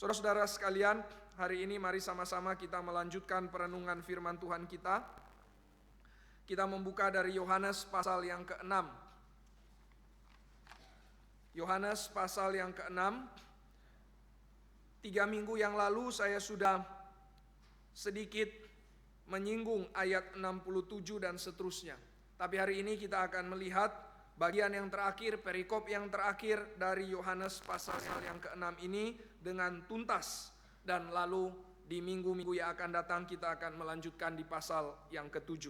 Saudara-saudara sekalian, hari ini mari sama-sama kita melanjutkan perenungan firman Tuhan kita. Kita membuka dari Yohanes pasal yang ke-6. Yohanes pasal yang ke-6. 3 minggu yang lalu saya sudah sedikit menyinggung ayat 67 dan seterusnya. Tapi hari ini kita akan melihat bagian yang terakhir, perikop yang terakhir dari Yohanes pasal yang ke-6 ini dengan tuntas. Dan lalu di minggu-minggu yang akan datang kita akan melanjutkan di pasal yang ke-7.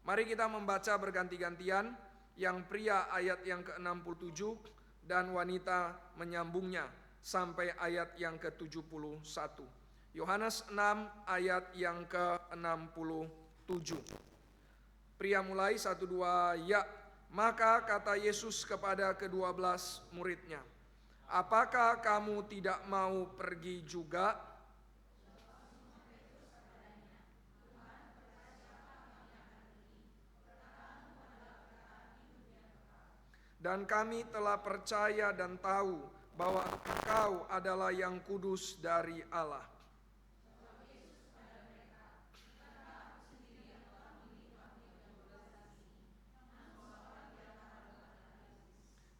Mari kita membaca berganti-gantian, yang pria ayat yang ke-67 dan wanita menyambungnya sampai ayat yang ke-71. Yohanes 6 ayat yang ke-67. Pria mulai 1, 2, ya. Maka kata Yesus kepada ke-12 muridnya, apakah kamu tidak mau pergi juga? Dan kami telah percaya dan tahu bahwa Engkau adalah yang kudus dari Allah.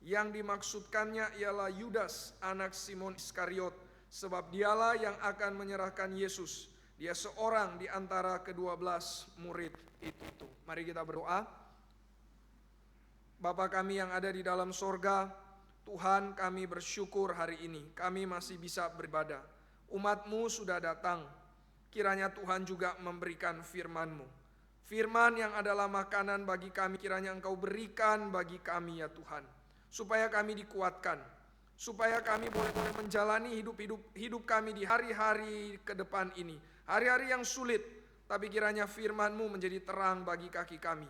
Yang dimaksudkannya ialah Yudas, anak Simon Iskariot, sebab dialah yang akan menyerahkan Yesus. Dia seorang di antara ke-12 murid itu. Mari kita berdoa. Bapa kami yang ada di dalam sorga, Tuhan, kami bersyukur hari ini kami masih bisa beribadah. Umat-Mu sudah datang, kiranya Tuhan juga memberikan firman-Mu. Firman yang adalah makanan bagi kami, kiranya Engkau berikan bagi kami ya Tuhan, supaya kami dikuatkan, supaya kami boleh menjalani hidup kami di hari-hari ke depan ini, hari-hari yang sulit, tapi kiranya firman-Mu menjadi terang bagi kaki kami.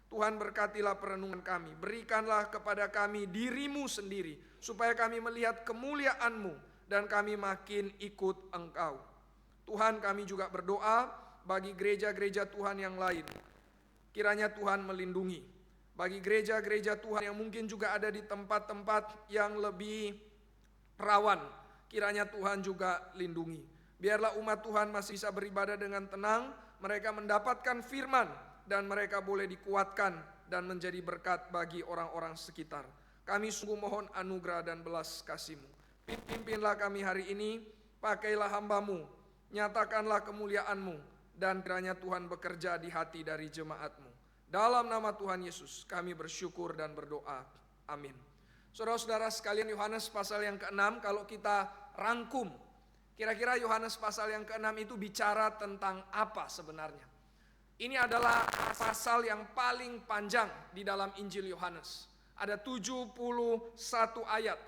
Tuhan, berkatilah perenungan kami, berikanlah kepada kami diri-Mu sendiri, supaya kami melihat kemuliaan-Mu dan kami makin ikut Engkau. Tuhan, kami juga berdoa bagi gereja-gereja Tuhan yang lain, kiranya Tuhan melindungi. Bagi gereja-gereja Tuhan yang mungkin juga ada di tempat-tempat yang lebih rawan, kiranya Tuhan juga lindungi. Biarlah umat Tuhan masih bisa beribadah dengan tenang, mereka mendapatkan firman, dan mereka boleh dikuatkan dan menjadi berkat bagi orang-orang sekitar. Kami sungguh mohon anugerah dan belas kasih-Mu. Pimpinlah kami hari ini, pakailah hamba-Mu, nyatakanlah kemuliaan-Mu, dan kiranya Tuhan bekerja di hati dari jemaat-Mu. Dalam nama Tuhan Yesus kami bersyukur dan berdoa. Amin. Saudara-saudara sekalian, Yohanes pasal yang ke-6, kalau kita rangkum, kira-kira Yohanes pasal yang ke-6 itu bicara tentang apa sebenarnya? Ini adalah pasal yang paling panjang di dalam Injil Yohanes. Ada 71 ayat.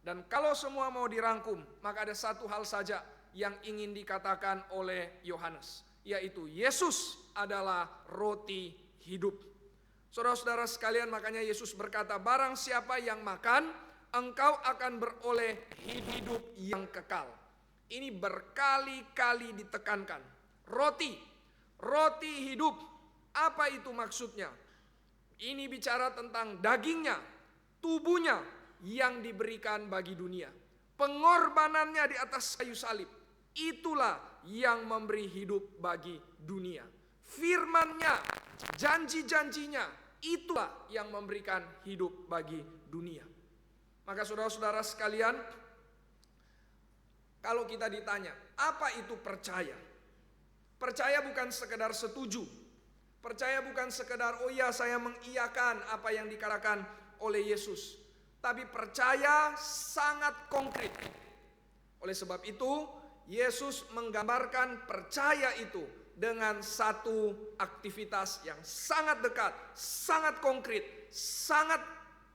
Dan kalau semua mau dirangkum, maka ada satu hal saja yang ingin dikatakan oleh Yohanes, yaitu Yesus adalah roti hidup. Saudara-saudara sekalian, makanya Yesus berkata, barang siapa yang makan, engkau akan beroleh hidup yang kekal. Ini berkali-kali ditekankan. Roti hidup, apa itu maksudnya? Ini bicara tentang dagingnya, tubuhnya yang diberikan bagi dunia. Pengorbanannya di atas kayu salib, itulah yang memberi hidup bagi dunia. Firman-Nya, janji-janjinya, itulah yang memberikan hidup bagi dunia. Maka saudara-saudara sekalian, kalau kita ditanya, apa itu percaya? Percaya bukan sekedar setuju. Percaya bukan sekedar, oh ya saya mengiyakan apa yang dikatakan oleh Yesus. Tapi percaya sangat konkret. Oleh sebab itu, Yesus menggambarkan percaya itu dengan satu aktivitas yang sangat dekat, sangat konkret, sangat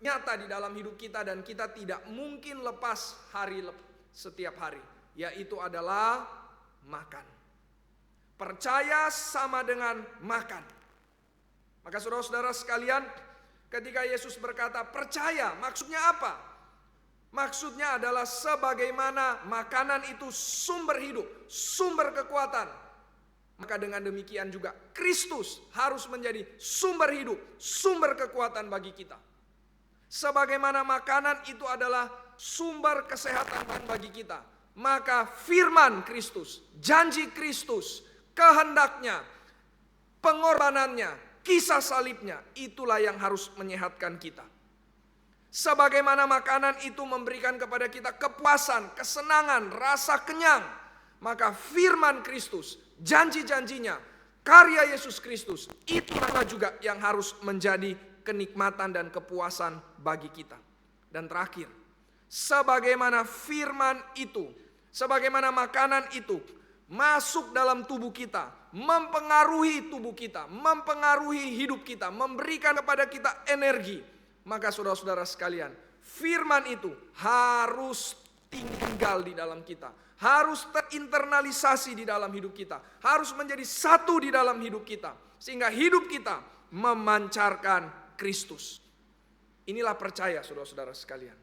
nyata di dalam hidup kita, dan kita tidak mungkin lepas setiap hari, yaitu adalah makan. Percaya sama dengan makan. Maka saudara-saudara sekalian, ketika Yesus berkata percaya, maksudnya apa? Maksudnya adalah sebagaimana makanan itu sumber hidup, sumber kekuatan. Maka dengan demikian juga Kristus harus menjadi sumber hidup, sumber kekuatan bagi kita. Sebagaimana makanan itu adalah sumber kesehatan bagi kita, maka firman Kristus, janji Kristus, kehendaknya, pengorbanannya, kisah salibnya, itulah yang harus menyehatkan kita. Sebagaimana makanan itu memberikan kepada kita kepuasan, kesenangan, rasa kenyang, maka firman Kristus, janji-janjinya, karya Yesus Kristus, itulah juga yang harus menjadi kenikmatan dan kepuasan bagi kita. Dan terakhir, sebagaimana firman itu, sebagaimana makanan itu masuk dalam tubuh kita, mempengaruhi tubuh kita, mempengaruhi hidup kita, memberikan kepada kita energi, maka saudara-saudara sekalian, firman itu harus tinggal di dalam kita, harus terinternalisasi di dalam hidup kita, harus menjadi satu di dalam hidup kita, sehingga hidup kita memancarkan Kristus. Inilah percaya, saudara-saudara sekalian.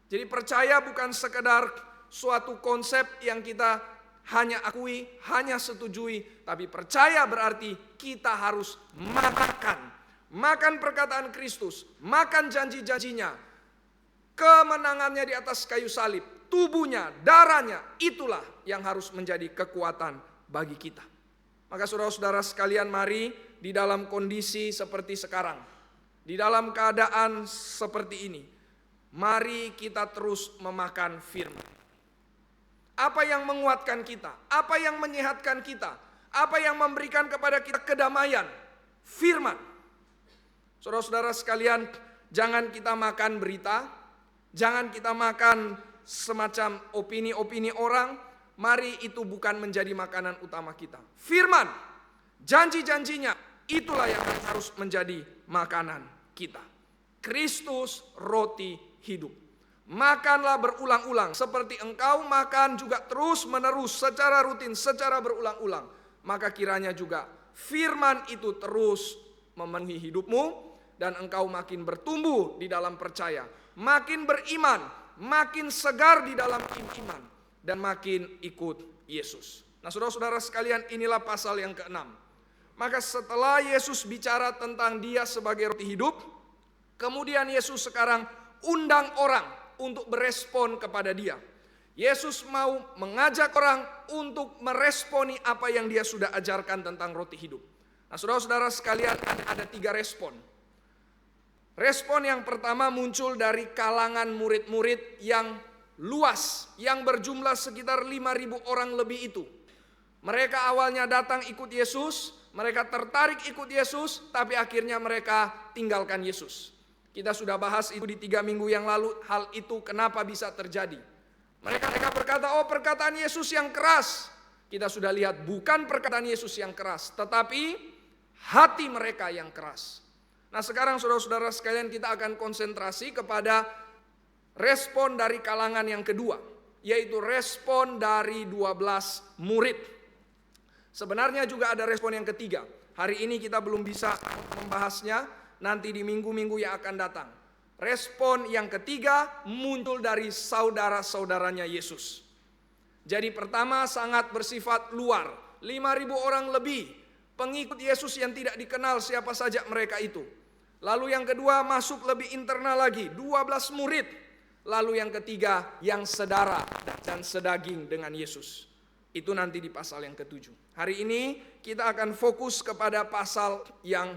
Jadi percaya bukan sekedar suatu konsep yang kita hanya akui, hanya setujui, tapi percaya berarti kita harus makan perkataan Kristus, makan janji-janjinya, kemenangannya di atas kayu salib, tubuhnya, darahnya, itulah yang harus menjadi kekuatan bagi kita. Maka saudara-saudara sekalian, mari di dalam kondisi seperti sekarang, di dalam keadaan seperti ini, mari kita terus memakan firman. Apa yang menguatkan kita? Apa yang menyehatkan kita? Apa yang memberikan kepada kita kedamaian? Firman. Saudara-saudara sekalian, jangan kita makan berita, jangan kita makan semacam opini-opini orang. Mari itu bukan menjadi makanan utama kita. Firman, janji-janjinya, itulah yang harus menjadi makanan kita. Kristus roti hidup. Makanlah berulang-ulang, seperti engkau makan juga terus menerus secara rutin, secara berulang-ulang. Maka kiranya juga firman itu terus memenuhi hidupmu, dan engkau makin bertumbuh di dalam percaya, makin beriman, makin segar di dalam iman, dan makin ikut Yesus. Nah saudara-saudara sekalian, inilah pasal yang ke-6. Maka setelah Yesus bicara tentang dia sebagai roti hidup, kemudian Yesus sekarang undang orang untuk berespon kepada dia. Yesus mau mengajak orang untuk meresponi apa yang dia sudah ajarkan tentang roti hidup. Nah saudara-saudara sekalian, ada 3 respon. Respon yang pertama muncul dari kalangan murid-murid yang luas, yang berjumlah sekitar 5.000 orang lebih itu. Mereka awalnya datang ikut Yesus, mereka tertarik ikut Yesus, tapi akhirnya mereka tinggalkan Yesus. Kita sudah bahas itu di 3 minggu yang lalu, hal itu kenapa bisa terjadi. Mereka berkata, oh perkataan Yesus yang keras. Kita sudah lihat bukan perkataan Yesus yang keras, tetapi hati mereka yang keras. Nah sekarang saudara-saudara sekalian, kita akan konsentrasi kepada respon dari kalangan yang kedua, yaitu respon dari 12 murid. Sebenarnya juga ada respon yang ketiga. Hari ini kita belum bisa membahasnya, nanti di minggu-minggu yang akan datang. Respon yang ketiga muncul dari saudara-saudaranya Yesus. Jadi pertama sangat bersifat luar, 5.000 orang lebih pengikut Yesus yang tidak dikenal siapa saja mereka itu. Lalu yang kedua masuk lebih internal lagi, 12 murid. Lalu yang ketiga yang sedara dan sedaging dengan Yesus. Itu nanti di pasal yang ke-7. Hari ini kita akan fokus kepada pasal yang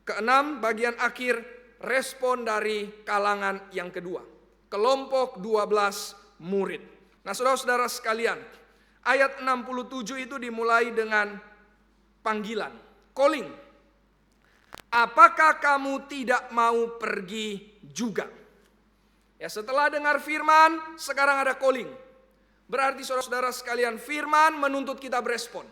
ke-6, bagian akhir, respon dari kalangan yang kedua. Kelompok 12 murid. Nah saudara-saudara sekalian, ayat 67 itu dimulai dengan panggilan, calling. Apakah kamu tidak mau pergi juga? Ya setelah dengar firman, sekarang ada calling. Berarti saudara-saudara sekalian, firman menuntut kita berespon.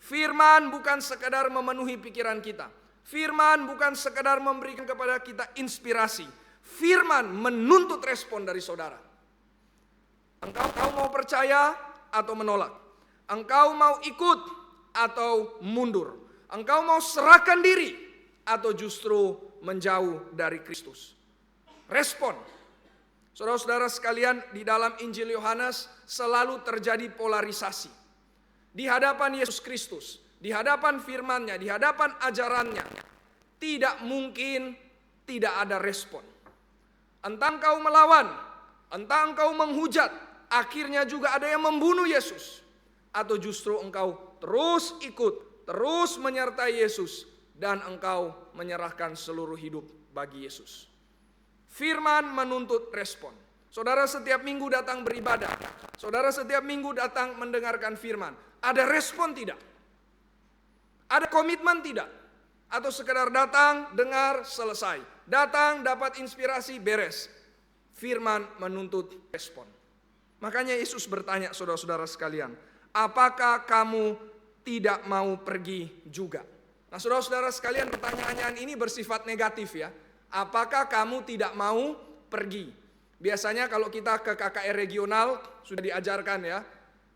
Firman bukan sekedar memenuhi pikiran kita. Firman bukan sekedar memberikan kepada kita inspirasi. Firman menuntut respon dari saudara. Engkau mau percaya atau menolak? Engkau mau ikut atau mundur? Engkau mau serahkan diri atau justru menjauh dari Kristus? Respon. Saudara-saudara sekalian, di dalam Injil Yohanes selalu terjadi polarisasi. Di hadapan Yesus Kristus, di hadapan firman-Nya, di hadapan ajarannya, tidak mungkin tidak ada respon. Entah engkau melawan, entah engkau menghujat, akhirnya juga ada yang membunuh Yesus? Atau justru engkau terus ikut, terus menyertai Yesus, dan engkau menyerahkan seluruh hidup bagi Yesus? Firman menuntut respon. Saudara setiap minggu datang beribadah, saudara setiap minggu datang mendengarkan firman. Ada respon tidak? Ada komitmen tidak? Atau sekedar datang, dengar, selesai. Datang, dapat inspirasi, beres. Firman menuntut respon. Makanya Yesus bertanya, saudara-saudara sekalian, apakah kamu tidak mau pergi juga? Nah, saudara-saudara sekalian, pertanyaan ini bersifat negatif ya. Apakah kamu tidak mau pergi? Biasanya kalau kita ke KKR regional sudah diajarkan ya.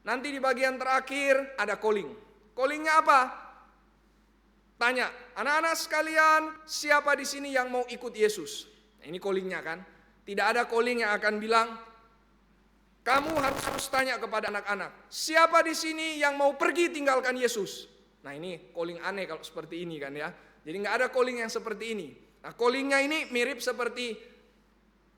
Nanti di bagian terakhir ada calling. Callingnya apa? Tanya, anak-anak sekalian, siapa di sini yang mau ikut Yesus? Nah, ini callingnya kan. Tidak ada calling yang akan bilang, kamu harus tanya kepada anak-anak, siapa di sini yang mau pergi tinggalkan Yesus? Nah, ini calling aneh kalau seperti ini kan ya. Jadi nggak ada calling yang seperti ini. Nah, callingnya ini mirip seperti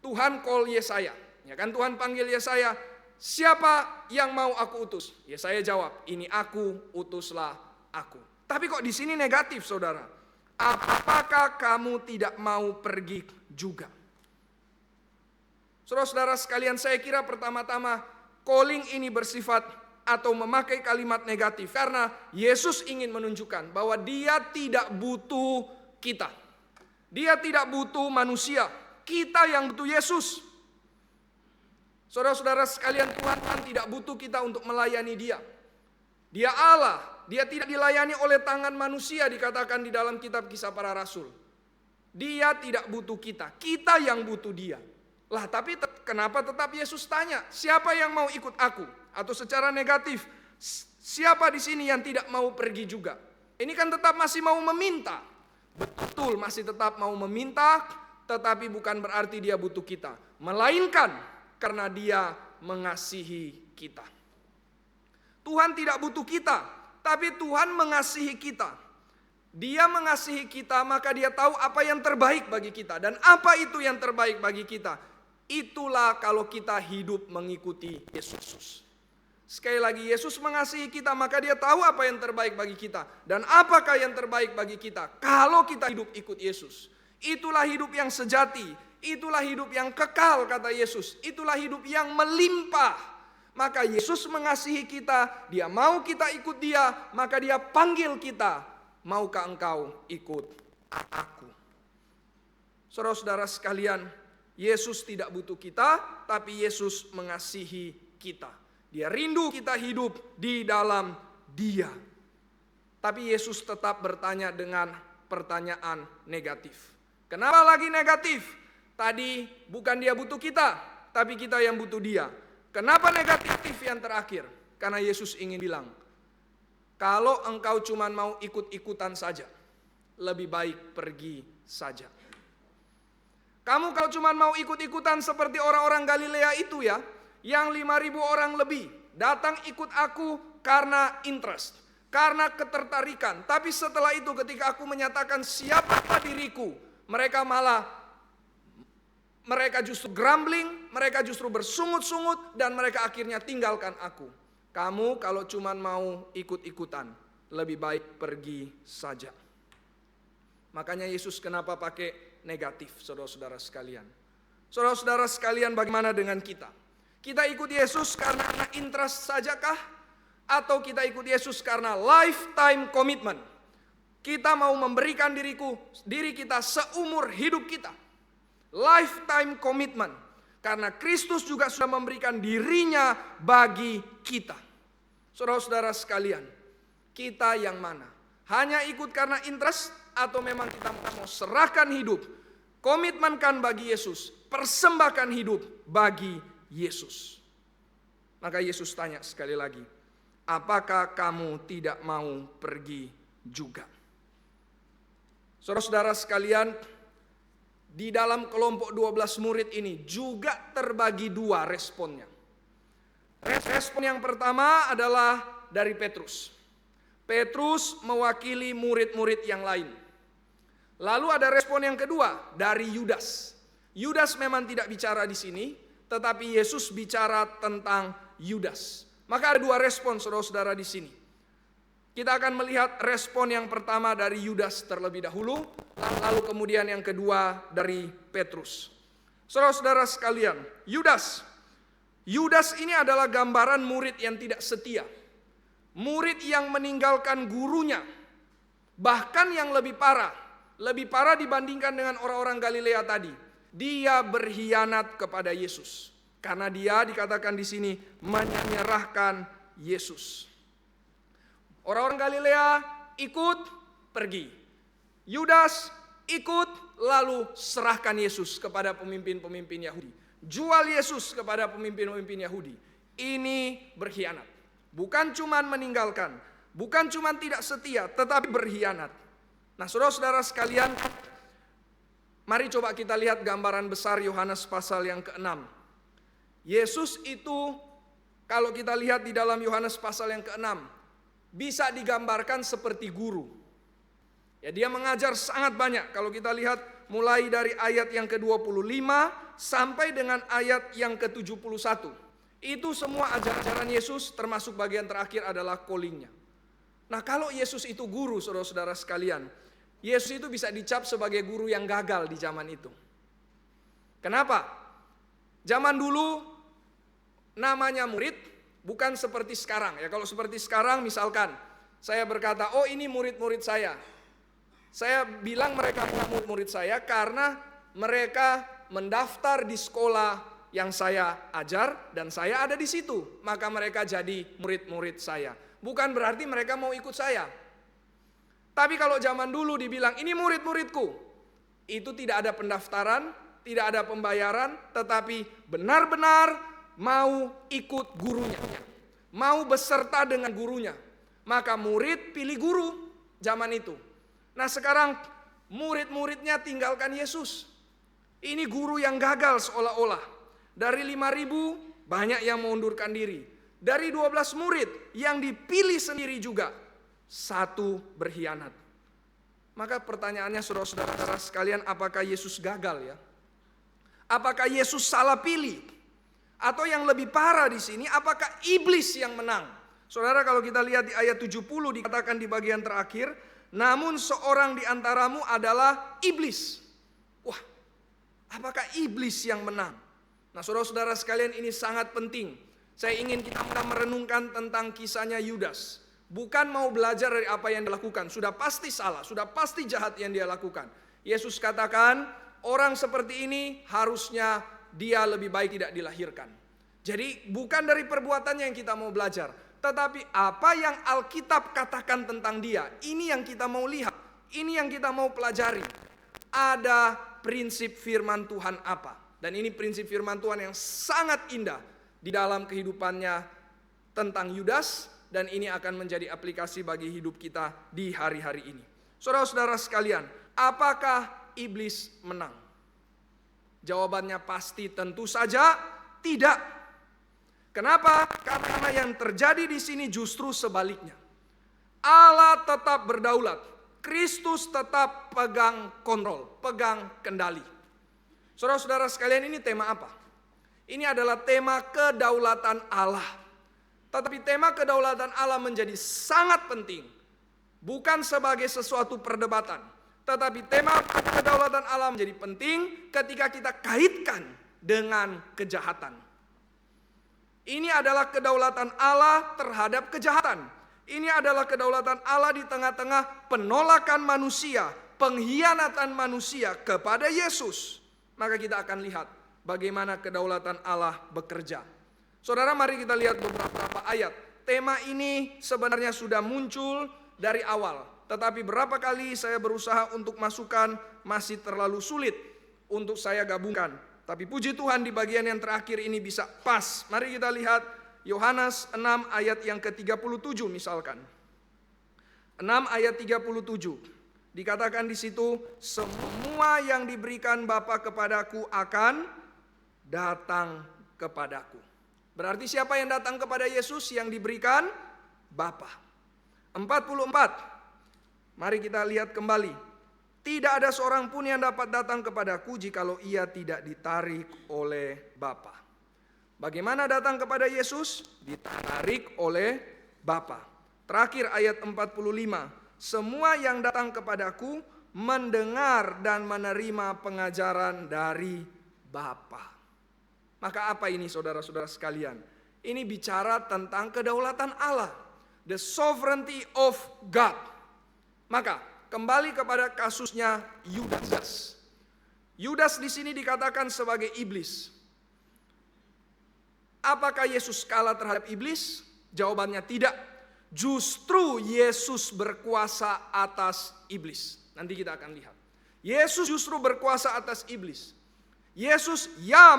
Tuhan call Yesaya. Ya kan, Tuhan panggil Yesaya, siapa yang mau aku utus? Yesaya jawab, ini aku, utuslah aku. Tapi kok di sini negatif, saudara? Apakah kamu tidak mau pergi juga? Saudara-saudara sekalian, saya kira pertama-tama calling ini bersifat atau memakai kalimat negatif karena Yesus ingin menunjukkan bahwa Dia tidak butuh kita. Dia tidak butuh manusia. Kita yang butuh Yesus. Saudara-saudara sekalian, Tuhan tidak butuh kita untuk melayani Dia. Dia Allah. Dia tidak dilayani oleh tangan manusia, dikatakan di dalam kitab Kisah Para Rasul. Dia tidak butuh kita. Kita yang butuh Dia. Lah, tapi kenapa tetap Yesus tanya, siapa yang mau ikut aku? Atau secara negatif, siapa di sini yang tidak mau pergi juga? Ini kan tetap masih mau meminta. Betul, masih tetap mau meminta, tetapi bukan berarti Dia butuh kita. Melainkan karena Dia mengasihi kita. Tuhan tidak butuh kita, tapi Tuhan mengasihi kita. Dia mengasihi kita, maka Dia tahu apa yang terbaik bagi kita. Dan apa itu yang terbaik bagi kita? Itulah kalau kita hidup mengikuti Yesus. Sekali lagi, Yesus mengasihi kita, maka Dia tahu apa yang terbaik bagi kita. Dan apakah yang terbaik bagi kita? Kalau kita hidup ikut Yesus. Itulah hidup yang sejati. Itulah hidup yang kekal, kata Yesus. Itulah hidup yang melimpah. Maka Yesus mengasihi kita, Dia mau kita ikut Dia, maka Dia panggil kita, maukah engkau ikut aku? Saudara-saudara sekalian, Yesus tidak butuh kita, tapi Yesus mengasihi kita. Dia rindu kita hidup di dalam Dia. Tapi Yesus tetap bertanya dengan pertanyaan negatif. Kenapa lagi negatif? Tadi bukan Dia butuh kita, tapi kita yang butuh Dia. Kenapa negatif yang terakhir? Karena Yesus ingin bilang, kalau engkau cuma mau ikut-ikutan saja, lebih baik pergi saja. Kamu kalau cuma mau ikut-ikutan seperti orang-orang Galilea itu ya, yang 5.000 orang lebih datang ikut aku karena interest, karena ketertarikan. Tapi setelah itu ketika aku menyatakan siapa diriku, mereka justru grumbling, mereka justru bersungut-sungut, dan mereka akhirnya tinggalkan aku. Kamu kalau cuma mau ikut-ikutan, lebih baik pergi saja. Makanya Yesus kenapa pakai negatif, saudara-saudara sekalian. Saudara-saudara sekalian, bagaimana dengan kita? Kita ikut Yesus karena interest sajakah? Atau kita ikut Yesus karena lifetime commitment? Kita mau memberikan diri kita seumur hidup kita. Lifetime commitment. Karena Kristus juga sudah memberikan dirinya bagi kita. Saudara-saudara sekalian, kita yang mana? Hanya ikut karena interest atau memang kita mau serahkan hidup, komitmenkan bagi Yesus, persembahkan hidup bagi Yesus. Maka Yesus tanya sekali lagi, apakah kamu tidak mau pergi juga? Saudara-saudara sekalian, di dalam kelompok 12 murid ini juga terbagi dua responnya. Respon yang pertama adalah dari Petrus. Petrus mewakili murid-murid yang lain. Lalu ada respon yang kedua dari Yudas. Yudas memang tidak bicara di sini, tetapi Yesus bicara tentang Yudas. Maka ada dua respon saudara-saudara di sini. Kita akan melihat respon yang pertama dari Yudas terlebih dahulu, lalu kemudian yang kedua dari Petrus. Saudara-saudara sekalian, Yudas ini adalah gambaran murid yang tidak setia. Murid yang meninggalkan gurunya. Bahkan yang lebih parah dibandingkan dengan orang-orang Galilea tadi. Dia berkhianat kepada Yesus. Karena dia dikatakan di sini menyerahkan Yesus. Orang-orang Galilea ikut pergi. Yudas ikut lalu serahkan Yesus kepada pemimpin-pemimpin Yahudi. Jual Yesus kepada pemimpin-pemimpin Yahudi. Ini berkhianat. Bukan cuman meninggalkan, bukan cuman tidak setia, tetapi berkhianat. Nah, saudara-saudara sekalian, mari coba kita lihat gambaran besar Yohanes pasal yang ke-6. Yesus itu kalau kita lihat di dalam Yohanes pasal yang ke-6 bisa digambarkan seperti guru. Ya, dia mengajar sangat banyak. Kalau kita lihat mulai dari ayat yang ke-25 sampai dengan ayat yang ke-71. Itu semua ajaran Yesus, termasuk bagian terakhir adalah callingnya. Nah, kalau Yesus itu guru, saudara-saudara sekalian, Yesus itu bisa dicap sebagai guru yang gagal di zaman itu. Kenapa? Zaman dulu namanya murid bukan seperti sekarang. Ya, kalau seperti sekarang misalkan saya berkata, oh ini murid-murid saya. Saya bilang mereka murid-murid saya karena mereka mendaftar di sekolah yang saya ajar dan saya ada di situ, maka mereka jadi murid-murid saya. Bukan berarti mereka mau ikut saya. Tapi kalau zaman dulu dibilang ini murid-muridku, itu tidak ada pendaftaran, tidak ada pembayaran, tetapi benar-benar mau ikut gurunya, mau beserta dengan gurunya. Maka murid pilih guru zaman itu. Nah, sekarang murid-muridnya tinggalkan Yesus. Ini guru yang gagal seolah-olah. Dari 5.000 banyak yang mengundurkan diri. Dari 12 murid yang dipilih sendiri juga, 1 berkhianat. Maka pertanyaannya saudara-saudara sekalian, apakah Yesus gagal ya? Apakah Yesus salah pilih? Atau yang lebih parah di sini, apakah iblis yang menang? Saudara, kalau kita lihat di ayat 70 dikatakan di bagian terakhir, namun seorang di antaramu adalah iblis. Wah, apakah iblis yang menang? Nah, saudara-saudara sekalian, ini sangat penting. Saya ingin kita merenungkan tentang kisahnya Yudas. Bukan mau belajar dari apa yang dia lakukan. Sudah pasti salah, sudah pasti jahat yang dia lakukan. Yesus katakan, orang seperti ini harusnya dia lebih baik tidak dilahirkan. Jadi bukan dari perbuatannya yang kita mau belajar, tetapi apa yang Alkitab katakan tentang dia. Ini yang kita mau lihat, ini yang kita mau pelajari. Ada prinsip firman Tuhan apa? Dan ini prinsip firman Tuhan yang sangat indah di dalam kehidupannya tentang Yudas. Dan ini akan menjadi aplikasi bagi hidup kita di hari-hari ini. Saudara-saudara sekalian, apakah iblis menang? Jawabannya pasti tentu saja tidak. Kenapa? Karena yang terjadi di sini justru sebaliknya. Allah tetap berdaulat. Kristus tetap pegang kontrol, pegang kendali. Saudara-saudara sekalian, ini tema apa? Ini adalah tema kedaulatan Allah. Tetapi tema kedaulatan Allah menjadi sangat penting. Bukan sebagai sesuatu perdebatan. Tetapi tema kedaulatan Allah menjadi penting ketika kita kaitkan dengan kejahatan. Ini adalah kedaulatan Allah terhadap kejahatan. Ini adalah kedaulatan Allah di tengah-tengah penolakan manusia, pengkhianatan manusia kepada Yesus. Maka kita akan lihat bagaimana kedaulatan Allah bekerja. Saudara, mari kita lihat beberapa ayat. Tema ini sebenarnya sudah muncul dari awal. Tetapi berapa kali saya berusaha untuk masukkan, masih terlalu sulit untuk saya gabungkan. Tapi puji Tuhan di bagian yang terakhir ini bisa pas. Mari kita lihat Yohanes 6 ayat yang ke-37 misalkan. 6 ayat 37. Dikatakan di situ, semua yang diberikan Bapa kepadaku akan datang kepadaku. Berarti siapa yang datang kepada Yesus? Yang diberikan Bapa. 44. Mari kita lihat kembali. Tidak ada seorang pun yang dapat datang kepadaku jikalau ia tidak ditarik oleh Bapa. Bagaimana datang kepada Yesus? Ditarik oleh Bapa. Terakhir ayat 45. Semua yang datang kepadaku mendengar dan menerima pengajaran dari Bapa. Maka apa ini saudara-saudara sekalian? Ini bicara tentang kedaulatan Allah. The sovereignty of God. Maka kembali kepada kasusnya Yudas. Yudas di sini dikatakan sebagai iblis. Apakah Yesus kalah terhadap iblis? Jawabannya tidak. Justru Yesus berkuasa atas iblis. Nanti kita akan lihat. Yesus justru berkuasa atas iblis. Yesus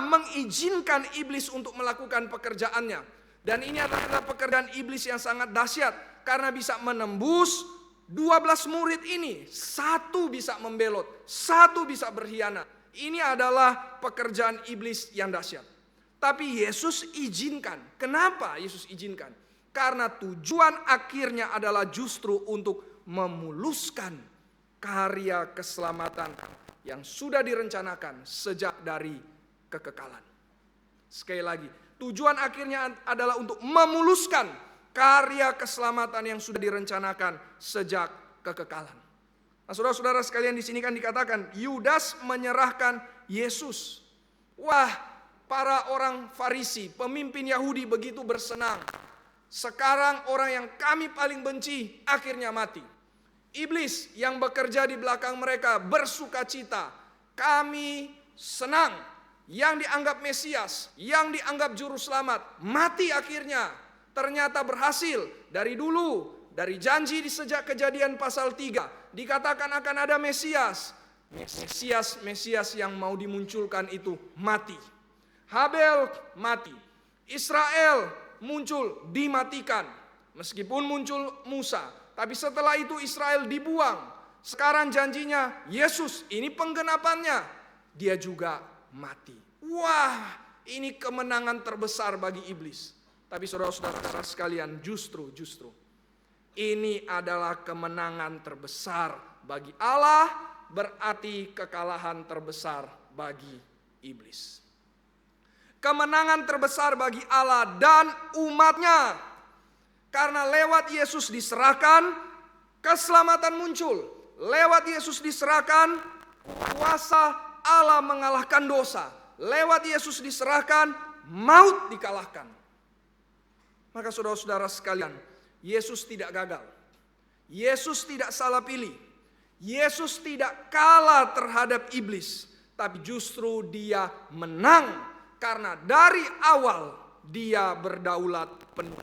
mengizinkan iblis untuk melakukan pekerjaannya. Dan ini adalah pekerjaan iblis yang sangat dahsyat. Karena bisa menembus 12 murid ini. Satu bisa membelot, satu bisa berkhianat. Ini adalah pekerjaan iblis yang dahsyat. Tapi Yesus izinkan. Kenapa Yesus izinkan? Karena tujuan akhirnya adalah justru untuk memuluskan karya keselamatan yang sudah direncanakan sejak dari kekekalan. Sekali lagi, tujuan akhirnya adalah untuk memuluskan karya keselamatan yang sudah direncanakan sejak kekekalan. Nah, saudara-saudara sekalian, di sini kan dikatakan Yudas menyerahkan Yesus. Wah, para orang Farisi, pemimpin Yahudi begitu bersenang. Sekarang orang yang kami paling benci akhirnya mati. Iblis yang bekerja di belakang mereka bersukacita. Kami senang. Yang dianggap Mesias, yang dianggap juru selamat, mati akhirnya. Ternyata berhasil. Dari dulu, dari janji di sejak Kejadian pasal 3, dikatakan akan ada Mesias. Mesias yang mau dimunculkan itu mati. Habel mati. Israel muncul, dimatikan. Meskipun muncul Musa, tapi setelah itu Israel dibuang. Sekarang janjinya Yesus, ini penggenapannya. Dia juga mati. Wah, ini kemenangan terbesar bagi iblis. Tapi saudara-saudara sekalian, justru ini adalah kemenangan terbesar bagi Allah, berarti kekalahan terbesar bagi iblis. Kemenangan terbesar bagi Allah dan umatnya. Karena lewat Yesus diserahkan, keselamatan muncul. Lewat Yesus diserahkan, kuasa Allah mengalahkan dosa. Lewat Yesus diserahkan, maut dikalahkan. Maka saudara-saudara sekalian, Yesus tidak gagal. Yesus tidak salah pilih. Yesus tidak kalah terhadap iblis. Tapi justru dia menang. Karena dari awal dia berdaulat penuh.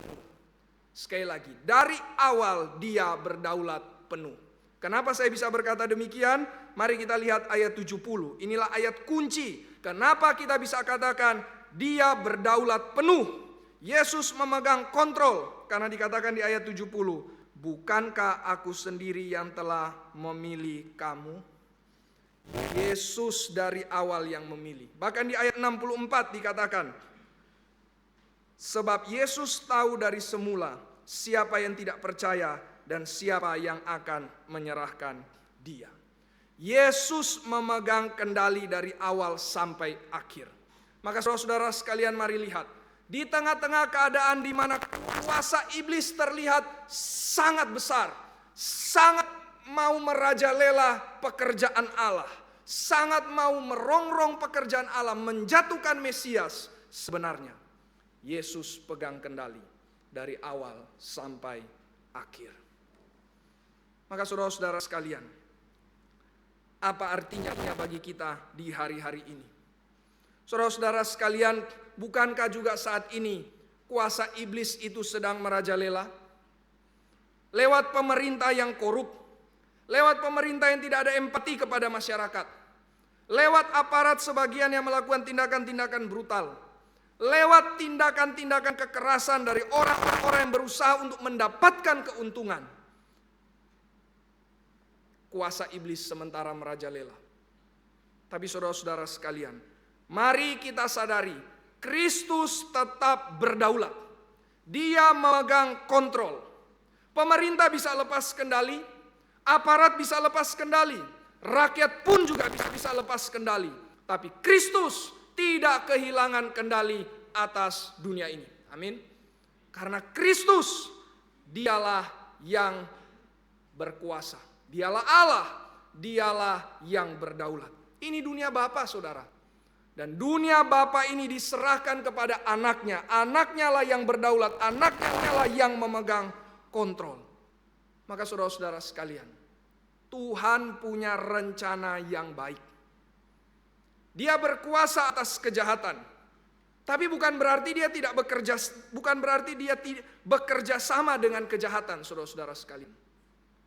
Sekali lagi, dari awal dia berdaulat penuh. Kenapa saya bisa berkata demikian? Mari kita lihat ayat 70. Inilah ayat kunci. Kenapa kita bisa katakan dia berdaulat penuh? Yesus memegang kontrol. Karena dikatakan di ayat 70. Bukankah aku sendiri yang telah memilih kamu? Yesus dari awal yang memilih. Bahkan di ayat 64 dikatakan, sebab Yesus tahu dari semula siapa yang tidak percaya dan siapa yang akan menyerahkan dia. Yesus memegang kendali dari awal sampai akhir. Maka saudara-saudara sekalian, mari lihat. Di tengah-tengah keadaan di mana kuasa iblis terlihat sangat besar, sangat mau merajalela pekerjaan Allah, sangat mau merongrong pekerjaan Allah, menjatuhkan Mesias. Sebenarnya Yesus pegang kendali dari awal sampai akhir. Maka saudara-saudara sekalian, apa artinya bagi kita di hari-hari ini? Saudara-saudara sekalian, bukankah juga saat ini kuasa iblis itu sedang merajalela? Lewat pemerintah yang korup, lewat pemerintah yang tidak ada empati kepada masyarakat, lewat aparat sebagian yang melakukan tindakan-tindakan brutal, lewat tindakan-tindakan kekerasan dari orang-orang yang berusaha untuk mendapatkan keuntungan. Kuasa iblis sementara merajalela. Tapi saudara-saudara sekalian, mari kita sadari, Kristus tetap berdaulat. Dia memegang kontrol. Pemerintah bisa lepas kendali, aparat bisa lepas kendali, rakyat pun juga bisa lepas kendali. Tapi Kristus tidak kehilangan kendali atas dunia ini. Amin. Karena Kristus, dialah yang berkuasa. Dialah Allah, dialah yang berdaulat. Ini dunia Bapa, saudara. Dan dunia Bapa ini diserahkan kepada anaknya. Anaknya lah yang berdaulat, anaknya lah yang memegang kontrol. Maka saudara-saudara sekalian, Tuhan punya rencana yang baik. Dia berkuasa atas kejahatan. Tapi bukan berarti dia tidak bekerja, bukan berarti dia tidak bekerja sama dengan kejahatan, saudara-saudara sekalian.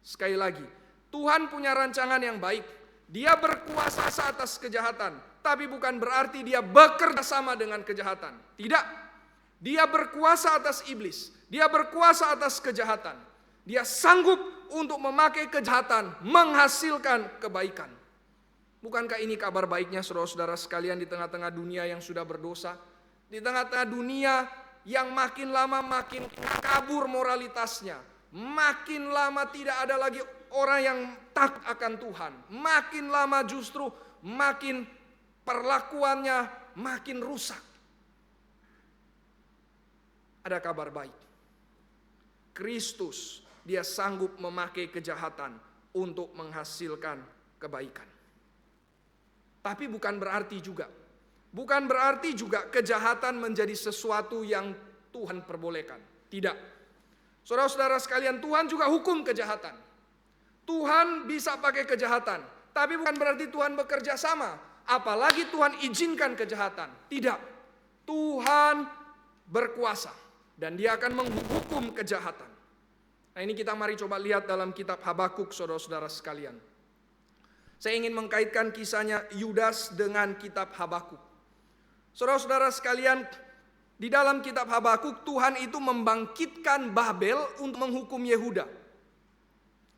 Sekali lagi, Tuhan punya rancangan yang baik. Dia berkuasa atas kejahatan, tapi bukan berarti dia bekerja sama dengan kejahatan. Tidak. Dia berkuasa atas iblis. Dia berkuasa atas kejahatan. Dia sanggup untuk memakai kejahatan menghasilkan kebaikan. Bukankah ini kabar baiknya, saudara-saudara sekalian, di tengah-tengah dunia yang sudah berdosa? Di tengah-tengah dunia yang makin lama makin kabur moralitasnya. Makin lama tidak ada lagi orang yang takut akan Tuhan. Makin lama justru makin perlakuannya makin rusak. Ada kabar baik. Kristus, dia sanggup memakai kejahatan untuk menghasilkan kebaikan. Tapi bukan berarti juga kejahatan menjadi sesuatu yang Tuhan perbolehkan. Tidak. Saudara-saudara sekalian, Tuhan juga hukum kejahatan. Tuhan bisa pakai kejahatan, tapi bukan berarti Tuhan bekerja sama. Apalagi Tuhan izinkan kejahatan. Tidak. Tuhan berkuasa dan dia akan menghukum kejahatan. Nah, ini kita mari coba lihat dalam kitab Habakuk, saudara-saudara sekalian. Saya ingin mengkaitkan kisahnya Yudas dengan kitab Habakuk. Saudara-saudara sekalian, di dalam kitab Habakuk, Tuhan itu membangkitkan Babel untuk menghukum Yehuda.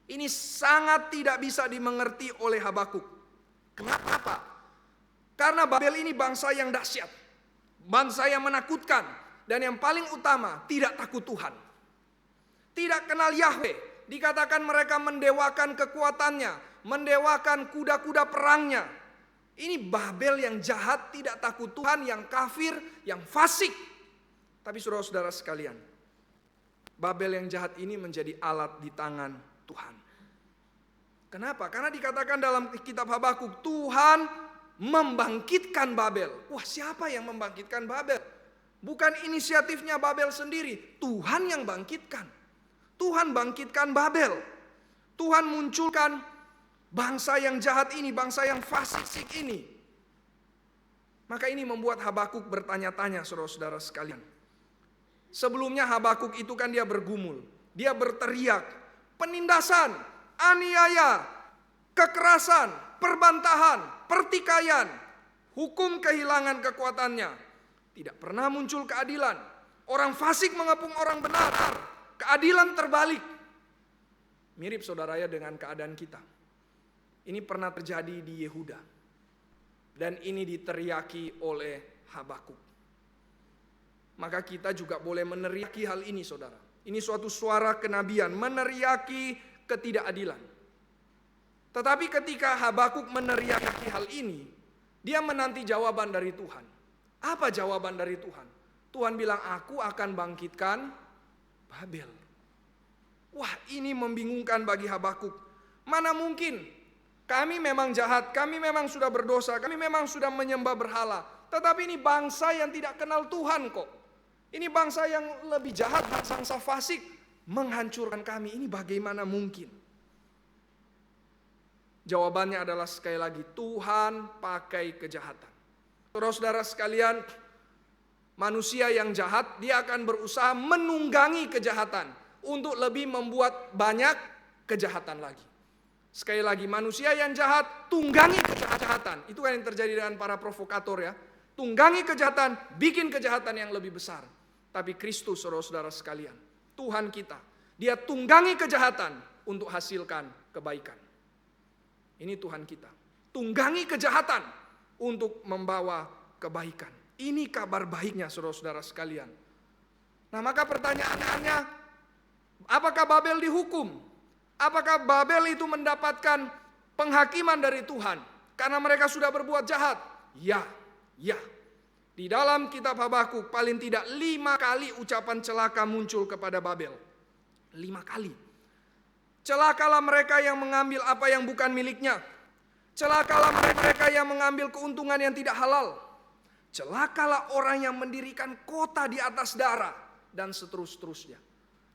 Ini sangat tidak bisa dimengerti oleh Habakuk. Kenapa? Karena Babel ini bangsa yang dahsyat, bangsa yang menakutkan, dan yang paling utama, tidak takut Tuhan. Tidak kenal Yahweh. Dikatakan mereka mendewakan kekuatannya, mendewakan kuda-kuda perangnya. Ini Babel yang jahat, tidak takut Tuhan, yang kafir, yang fasik. Tapi saudara-saudara sekalian, Babel yang jahat ini menjadi alat di tangan Tuhan. Kenapa? Karena dikatakan dalam kitab Habakuk, Tuhan membangkitkan Babel. Wah, siapa yang membangkitkan Babel? Bukan inisiatifnya Babel sendiri, Tuhan yang bangkitkan. Tuhan bangkitkan Babel. Tuhan munculkan bangsa yang jahat ini, bangsa yang fasik ini. Maka ini membuat Habakuk bertanya-tanya, saudara-saudara sekalian. Sebelumnya Habakuk itu kan dia bergumul, dia berteriak, penindasan, aniaya, kekerasan, perbantahan, pertikaian, hukum kehilangan kekuatannya. Tidak pernah muncul keadilan. Orang fasik mengepung orang benar, keadilan terbalik. Mirip saudara ya dengan keadaan kita. Ini pernah terjadi di Yehuda. Dan ini diteriaki oleh Habakuk. Maka kita juga boleh meneriaki hal ini, saudara. Ini suatu suara kenabian, meneriaki ketidakadilan. Tetapi ketika Habakuk meneriaki hal ini, dia menanti jawaban dari Tuhan. Apa jawaban dari Tuhan? Tuhan bilang, aku akan bangkitkan Babel. Wah, ini membingungkan bagi Habakuk. Mana mungkin? Kami memang jahat, kami memang sudah berdosa, kami memang sudah menyembah berhala. Tetapi ini bangsa yang tidak kenal Tuhan kok. Ini bangsa yang lebih jahat, bangsa fasik, menghancurkan kami. Ini bagaimana mungkin? Jawabannya adalah sekali lagi, Tuhan pakai kejahatan. Saudara-saudara sekalian, manusia yang jahat, dia akan berusaha menunggangi kejahatan untuk lebih membuat banyak kejahatan lagi. Sekali lagi, manusia yang jahat tunggangi kejahatan. Itu kan yang terjadi dengan para provokator ya. Tunggangi kejahatan, bikin kejahatan yang lebih besar. Tapi Kristus, saudara-saudara sekalian, Tuhan kita, dia tunggangi kejahatan untuk hasilkan kebaikan. Ini Tuhan kita. Tunggangi kejahatan untuk membawa kebaikan. Ini kabar baiknya, saudara-saudara sekalian. Nah, maka pertanyaannya, apakah Babel dihukum? Apakah Babel itu mendapatkan penghakiman dari Tuhan karena mereka sudah berbuat jahat? Ya. Di dalam kitab Habakuk paling tidak 5 kali ucapan celaka muncul kepada Babel. 5 kali. Celakalah mereka yang mengambil apa yang bukan miliknya. Celakalah mereka yang mengambil keuntungan yang tidak halal. Celakalah orang yang mendirikan kota di atas darah. Dan seterusnya.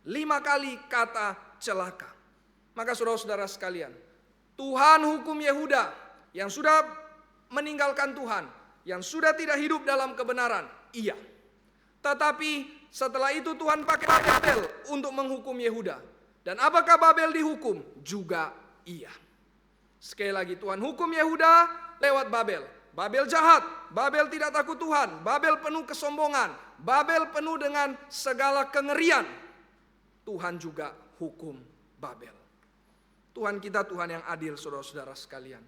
5 kali kata celaka. Maka saudara-saudara sekalian, Tuhan hukum Yehuda yang sudah meninggalkan Tuhan, yang sudah tidak hidup dalam kebenaran, iya. Tetapi setelah itu Tuhan pakai Babel untuk menghukum Yehuda. Dan apakah Babel dihukum? Juga iya. Sekali lagi, Tuhan hukum Yehuda lewat Babel. Babel jahat, Babel tidak takut Tuhan, Babel penuh kesombongan, Babel penuh dengan segala kengerian. Tuhan juga hukum Babel. Tuhan kita Tuhan yang adil, saudara-saudara sekalian.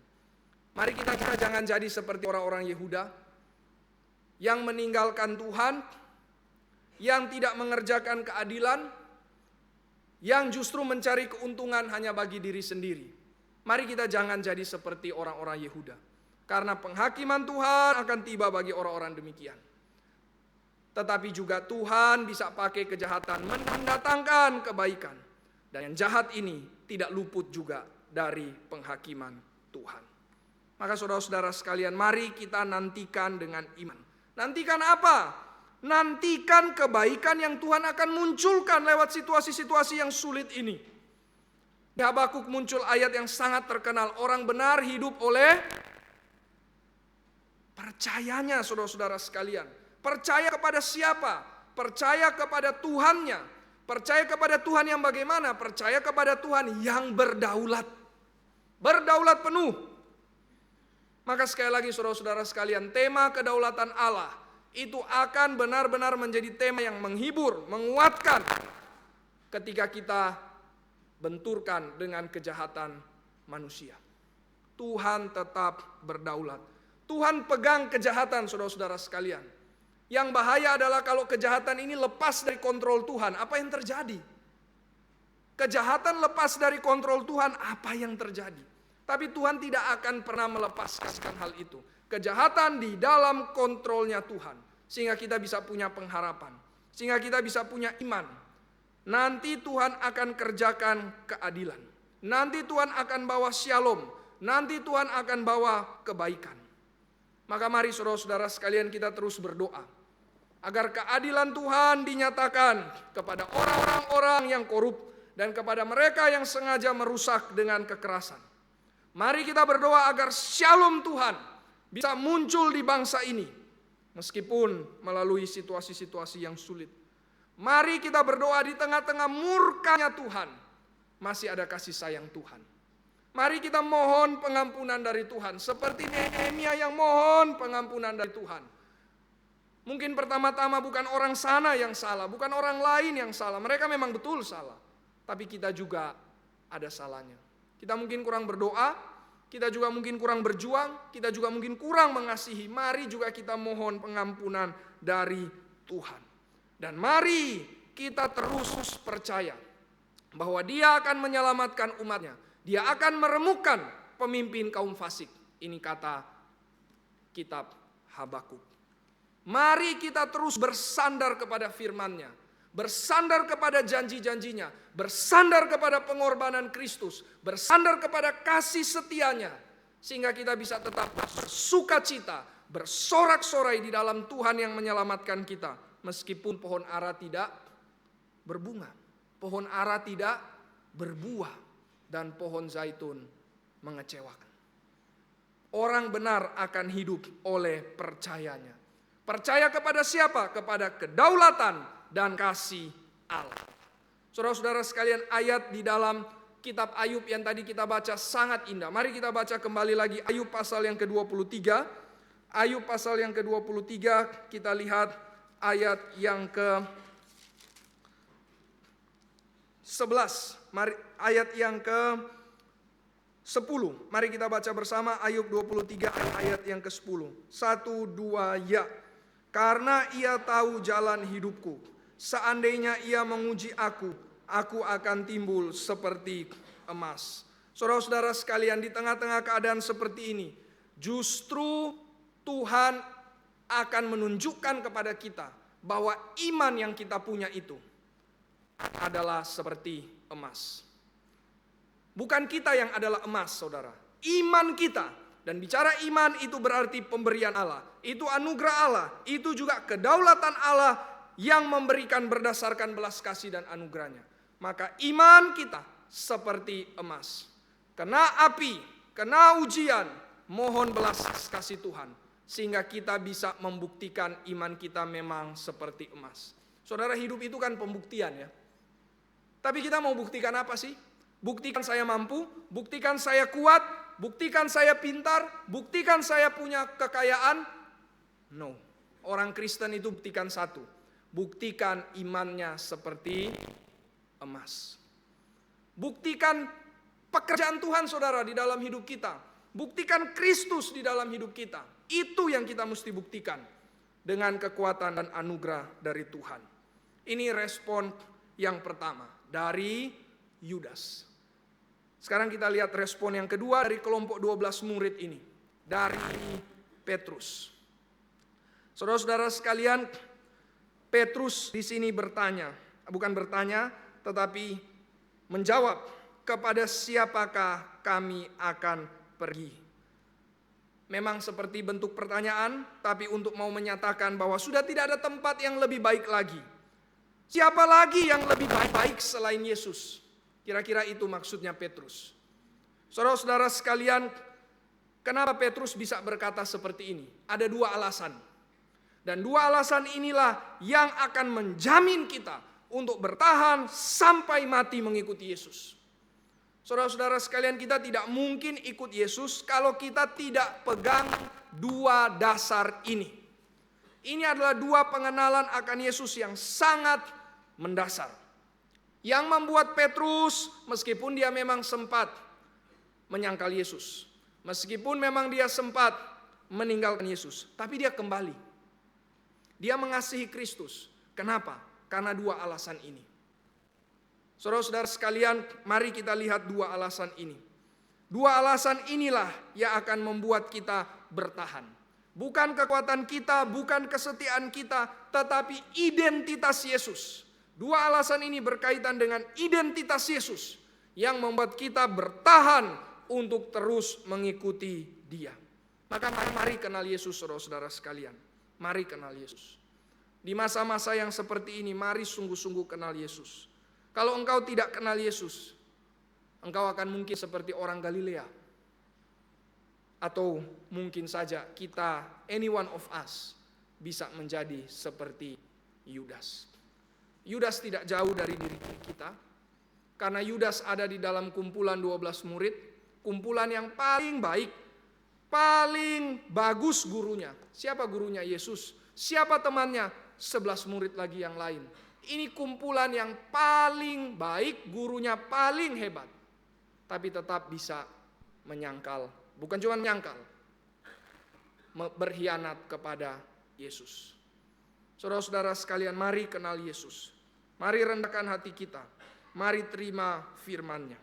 Mari kita jangan jadi seperti orang-orang Yehuda yang meninggalkan Tuhan, yang tidak mengerjakan keadilan, yang justru mencari keuntungan hanya bagi diri sendiri. Mari kita jangan jadi seperti orang-orang Yehuda, karena penghakiman Tuhan akan tiba bagi orang-orang demikian. Tetapi juga Tuhan bisa pakai kejahatan mendatangkan kebaikan, dan yang jahat ini tidak luput juga dari penghakiman Tuhan. Maka saudara-saudara sekalian, mari kita nantikan dengan iman. Nantikan apa? Nantikan kebaikan yang Tuhan akan munculkan lewat situasi-situasi yang sulit ini. Di Habakuk muncul ayat yang sangat terkenal. Orang benar hidup oleh percayanya, saudara-saudara sekalian. Percaya kepada siapa? Percaya kepada Tuhannya. Percaya kepada Tuhan yang bagaimana? Percaya kepada Tuhan yang berdaulat. Berdaulat penuh. Maka sekali lagi saudara-saudara sekalian, tema kedaulatan Allah itu akan benar-benar menjadi tema yang menghibur, menguatkan ketika kita benturkan dengan kejahatan manusia. Tuhan tetap berdaulat. Tuhan pegang kejahatan, saudara-saudara sekalian. Yang bahaya adalah kalau kejahatan ini lepas dari kontrol Tuhan, apa yang terjadi? Kejahatan lepas dari kontrol Tuhan, apa yang terjadi? Tapi Tuhan tidak akan pernah melepaskan hal itu. Kejahatan di dalam kontrolnya Tuhan. Sehingga kita bisa punya pengharapan. Sehingga kita bisa punya iman. Nanti Tuhan akan kerjakan keadilan. Nanti Tuhan akan bawa shalom. Nanti Tuhan akan bawa kebaikan. Maka mari saudara-saudara sekalian kita terus berdoa. Agar keadilan Tuhan dinyatakan kepada orang-orang yang korup. Dan kepada mereka yang sengaja merusak dengan kekerasan. Mari kita berdoa agar shalom Tuhan bisa muncul di bangsa ini. Meskipun melalui situasi-situasi yang sulit. Mari kita berdoa di tengah-tengah murkanya Tuhan. Masih ada kasih sayang Tuhan. Mari kita mohon pengampunan dari Tuhan. Seperti Nehemia yang mohon pengampunan dari Tuhan. Mungkin pertama-tama bukan orang sana yang salah. Bukan orang lain yang salah. Mereka memang betul salah. Tapi kita juga ada salahnya. Kita mungkin kurang berdoa, kita juga mungkin kurang berjuang, kita juga mungkin kurang mengasihi. Mari juga kita mohon pengampunan dari Tuhan. Dan mari kita terus percaya bahwa Dia akan menyelamatkan umatnya. Dia akan meremukkan pemimpin kaum fasik. Ini kata kitab Habakuk. Mari kita terus bersandar kepada firman-Nya. Bersandar kepada janji-janjinya, bersandar kepada pengorbanan Kristus, bersandar kepada kasih setianya, sehingga kita bisa tetap bersuka cita, bersorak-sorai di dalam Tuhan yang menyelamatkan kita, meskipun pohon ara tidak berbunga, pohon ara tidak berbuah, dan pohon zaitun mengecewakan. Orang benar akan hidup oleh percayanya. Percaya kepada siapa? Kepada kedaulatan dan kasih Allah. Saudara-saudara sekalian, ayat di dalam kitab Ayub yang tadi kita baca sangat indah. Mari kita baca kembali lagi Ayub pasal yang ke-23. Ayub pasal yang ke-23, kita lihat ayat yang ke-11. Mari ayat yang ke-10. Mari kita baca bersama Ayub 23 ayat yang ke-10. 1, 2, ya. Karena Ia tahu jalan hidupku. Seandainya Ia menguji aku akan timbul seperti emas. Saudara-saudara sekalian, di tengah-tengah keadaan seperti ini, justru Tuhan akan menunjukkan kepada kita bahwa iman yang kita punya itu adalah seperti emas. Bukan kita yang adalah emas, saudara. Iman kita. Dan bicara iman itu berarti pemberian Allah. Itu anugerah Allah. Itu juga kedaulatan Allah yang memberikan berdasarkan belas kasih dan anugerahnya. Maka iman kita seperti emas. Kena api, kena ujian, mohon belas kasih Tuhan. Sehingga kita bisa membuktikan iman kita memang seperti emas. Saudara, hidup itu kan pembuktian ya. Tapi kita mau buktikan apa sih? Buktikan saya mampu, buktikan saya kuat, buktikan saya pintar, buktikan saya punya kekayaan. No, orang Kristen itu buktikan satu. Buktikan imannya seperti emas. Buktikan pekerjaan Tuhan saudara di dalam hidup kita. Buktikan Kristus di dalam hidup kita. Itu yang kita mesti buktikan dengan kekuatan dan anugerah dari Tuhan. Ini respon yang pertama dari Yudas. Sekarang kita lihat respon yang kedua dari kelompok 12 murid ini. Dari Petrus. Saudara-saudara sekalian, Petrus di sini bertanya. Bukan bertanya, tetapi menjawab, kepada siapakah kami akan pergi? Memang seperti bentuk pertanyaan, tapi untuk mau menyatakan bahwa sudah tidak ada tempat yang lebih baik lagi. Siapa lagi yang lebih baik selain Yesus? Kira-kira itu maksudnya Petrus. Saudara-saudara sekalian, kenapa Petrus bisa berkata seperti ini? Ada dua alasan. Dan dua alasan inilah yang akan menjamin kita untuk bertahan sampai mati mengikuti Yesus. Saudara-saudara sekalian, kita tidak mungkin ikut Yesus kalau kita tidak pegang dua dasar ini. Ini adalah dua pengenalan akan Yesus yang sangat mendasar. Yang membuat Petrus, meskipun dia memang sempat menyangkal Yesus, meskipun memang dia sempat meninggalkan Yesus, tapi dia kembali. Dia mengasihi Kristus. Kenapa? Karena dua alasan ini. Saudara-saudara sekalian, mari kita lihat dua alasan ini. Dua alasan inilah yang akan membuat kita bertahan. Bukan kekuatan kita, bukan kesetiaan kita, tetapi identitas Yesus. Dua alasan ini berkaitan dengan identitas Yesus yang membuat kita bertahan untuk terus mengikuti Dia. Maka mari kenal Yesus, saudara-saudara sekalian. Mari kenal Yesus. Di masa-masa yang seperti ini, mari sungguh-sungguh kenal Yesus. Kalau engkau tidak kenal Yesus, engkau akan mungkin seperti orang Galilea. Atau mungkin saja kita, any one of us, bisa menjadi seperti Yudas. Yudas tidak jauh dari diri kita. Karena Yudas ada di dalam kumpulan 12 murid. Kumpulan yang paling baik, paling bagus gurunya. Siapa gurunya? Yesus. Siapa temannya? 11 murid lagi yang lain. Ini kumpulan yang paling baik, gurunya paling hebat. Tapi tetap bisa menyangkal. Bukan cuma menyangkal, berkhianat kepada Yesus. Saudara-saudara sekalian, mari kenal Yesus. Mari rendahkan hati kita. Mari terima firman-Nya.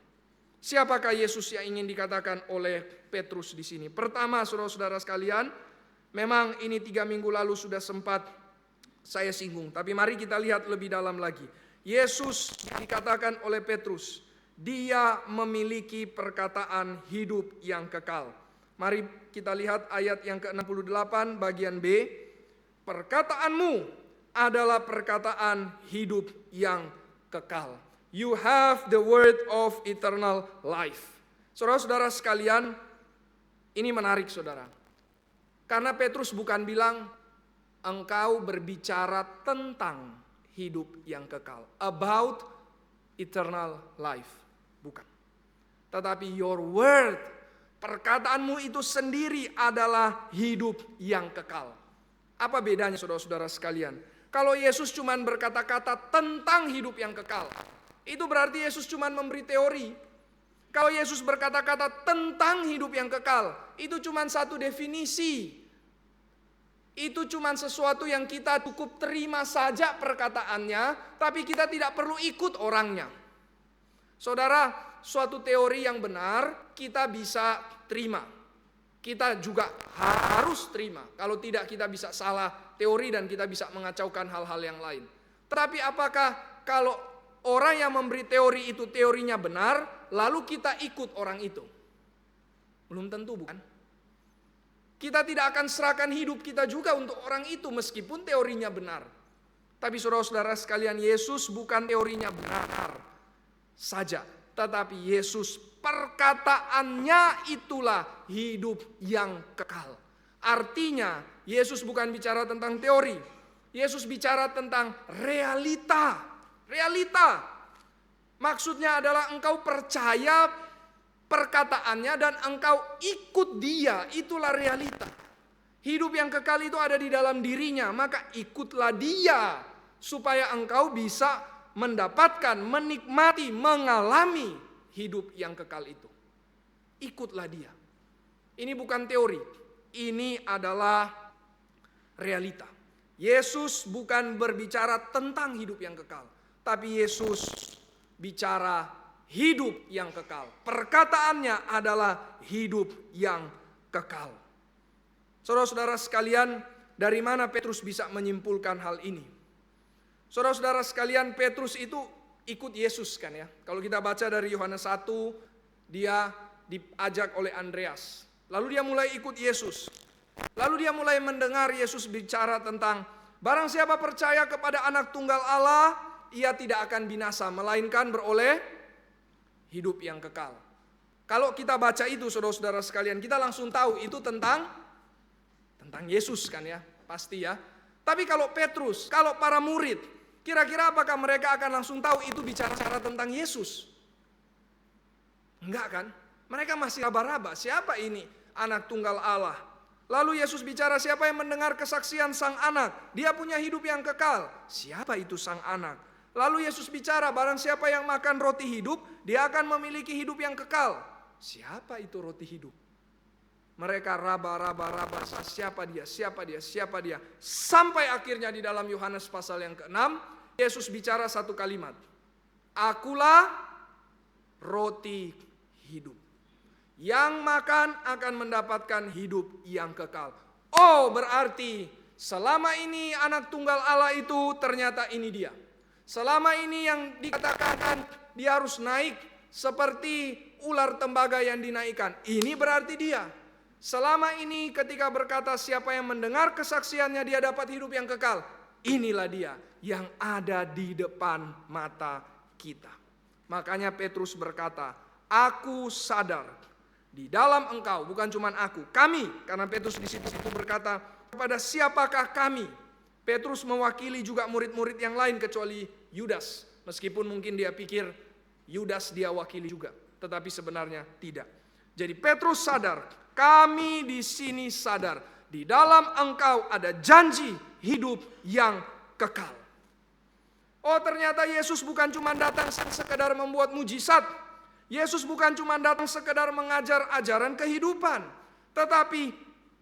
Siapakah Yesus yang ingin dikatakan oleh Petrus di sini? Pertama, saudara-saudara sekalian, memang ini 3 minggu lalu sudah sempat saya singgung, tapi mari kita lihat lebih dalam lagi. Yesus dikatakan oleh Petrus, Dia memiliki perkataan hidup yang kekal. Mari kita lihat ayat yang ke-68 bagian B. Perkataanmu adalah perkataan hidup yang kekal. You have the word of eternal life. Saudara-saudara sekalian, ini menarik saudara. Karena Petrus bukan bilang, engkau berbicara tentang hidup yang kekal. About eternal life. Bukan. Tetapi your word, perkataanmu itu sendiri adalah hidup yang kekal. Apa bedanya saudara-saudara sekalian? Kalau Yesus cuma berkata-kata tentang hidup yang kekal, itu berarti Yesus cuma memberi teori. Kalau Yesus berkata-kata tentang hidup yang kekal, itu cuma satu definisi. Itu cuma sesuatu yang kita cukup terima saja perkataannya, tapi kita tidak perlu ikut orangnya. Saudara, suatu teori yang benar kita bisa terima. Kita juga harus terima. Kalau tidak kita bisa salah teori dan kita bisa mengacaukan hal-hal yang lain. Tetapi apakah kalau orang yang memberi teori itu teorinya benar, lalu kita ikut orang itu? Belum tentu, bukan? Kita tidak akan serahkan hidup kita juga untuk orang itu meskipun teorinya benar. Tapi saudara-saudara sekalian, Yesus bukan teorinya benar saja, tetapi Yesus perkataannya itulah hidup yang kekal. Artinya Yesus bukan bicara tentang teori, Yesus bicara tentang realita. Realita maksudnya adalah engkau percaya perkataannya dan engkau ikut dia, itulah realita. Hidup yang kekal itu ada di dalam dirinya, maka ikutlah dia supaya engkau bisa mendapatkan, menikmati, mengalami hidup yang kekal itu. Ikutlah dia. Ini bukan teori, ini adalah realita. Yesus bukan berbicara tentang hidup yang kekal, tapi Yesus bicara hidup yang kekal. Perkataannya adalah hidup yang kekal. Saudara-saudara sekalian, dari mana Petrus bisa menyimpulkan hal ini? Saudara-saudara sekalian, Petrus itu ikut Yesus kan ya. Kalau kita baca dari Yohanes 1, dia diajak oleh Andreas. Lalu dia mulai ikut Yesus. Lalu dia mulai mendengar Yesus bicara tentang barang siapa percaya kepada Anak Tunggal Allah, ia tidak akan binasa, melainkan beroleh hidup yang kekal. Kalau kita baca itu saudara-saudara sekalian, kita langsung tahu itu tentang Yesus kan ya, pasti ya. Tapi kalau Petrus, kalau para murid, kira-kira apakah mereka akan langsung tahu itu bicara tentang Yesus? Enggak kan? Mereka masih raba-raba, siapa ini Anak Tunggal Allah? Lalu Yesus bicara, siapa yang mendengar kesaksian Sang Anak, dia punya hidup yang kekal. Siapa itu Sang Anak? Lalu Yesus bicara, barang siapa yang makan roti hidup, dia akan memiliki hidup yang kekal. Siapa itu roti hidup? Mereka raba-raba, siapa dia. Sampai akhirnya di dalam Yohanes pasal yang ke-6, Yesus bicara satu kalimat. Akulah roti hidup. Yang makan akan mendapatkan hidup yang kekal. Oh, berarti selama ini Anak Tunggal Allah itu ternyata ini dia. Selama ini yang dikatakan dia harus naik seperti ular tembaga yang dinaikkan. Ini berarti dia. Selama ini ketika berkata siapa yang mendengar kesaksiannya dia dapat hidup yang kekal. Inilah dia yang ada di depan mata kita. Makanya Petrus berkata, aku sadar di dalam engkau, bukan cuma aku, kami. Karena Petrus di situ berkata, kepada siapakah kami? Petrus mewakili juga murid-murid yang lain kecuali Yudas. Meskipun mungkin dia pikir Yudas dia wakili juga, tetapi sebenarnya tidak. Jadi Petrus sadar, kami di sini sadar, di dalam engkau ada janji hidup yang kekal. Oh, ternyata Yesus bukan cuma datang sekedar membuat mujizat. Yesus bukan cuma datang sekedar mengajar ajaran kehidupan, tetapi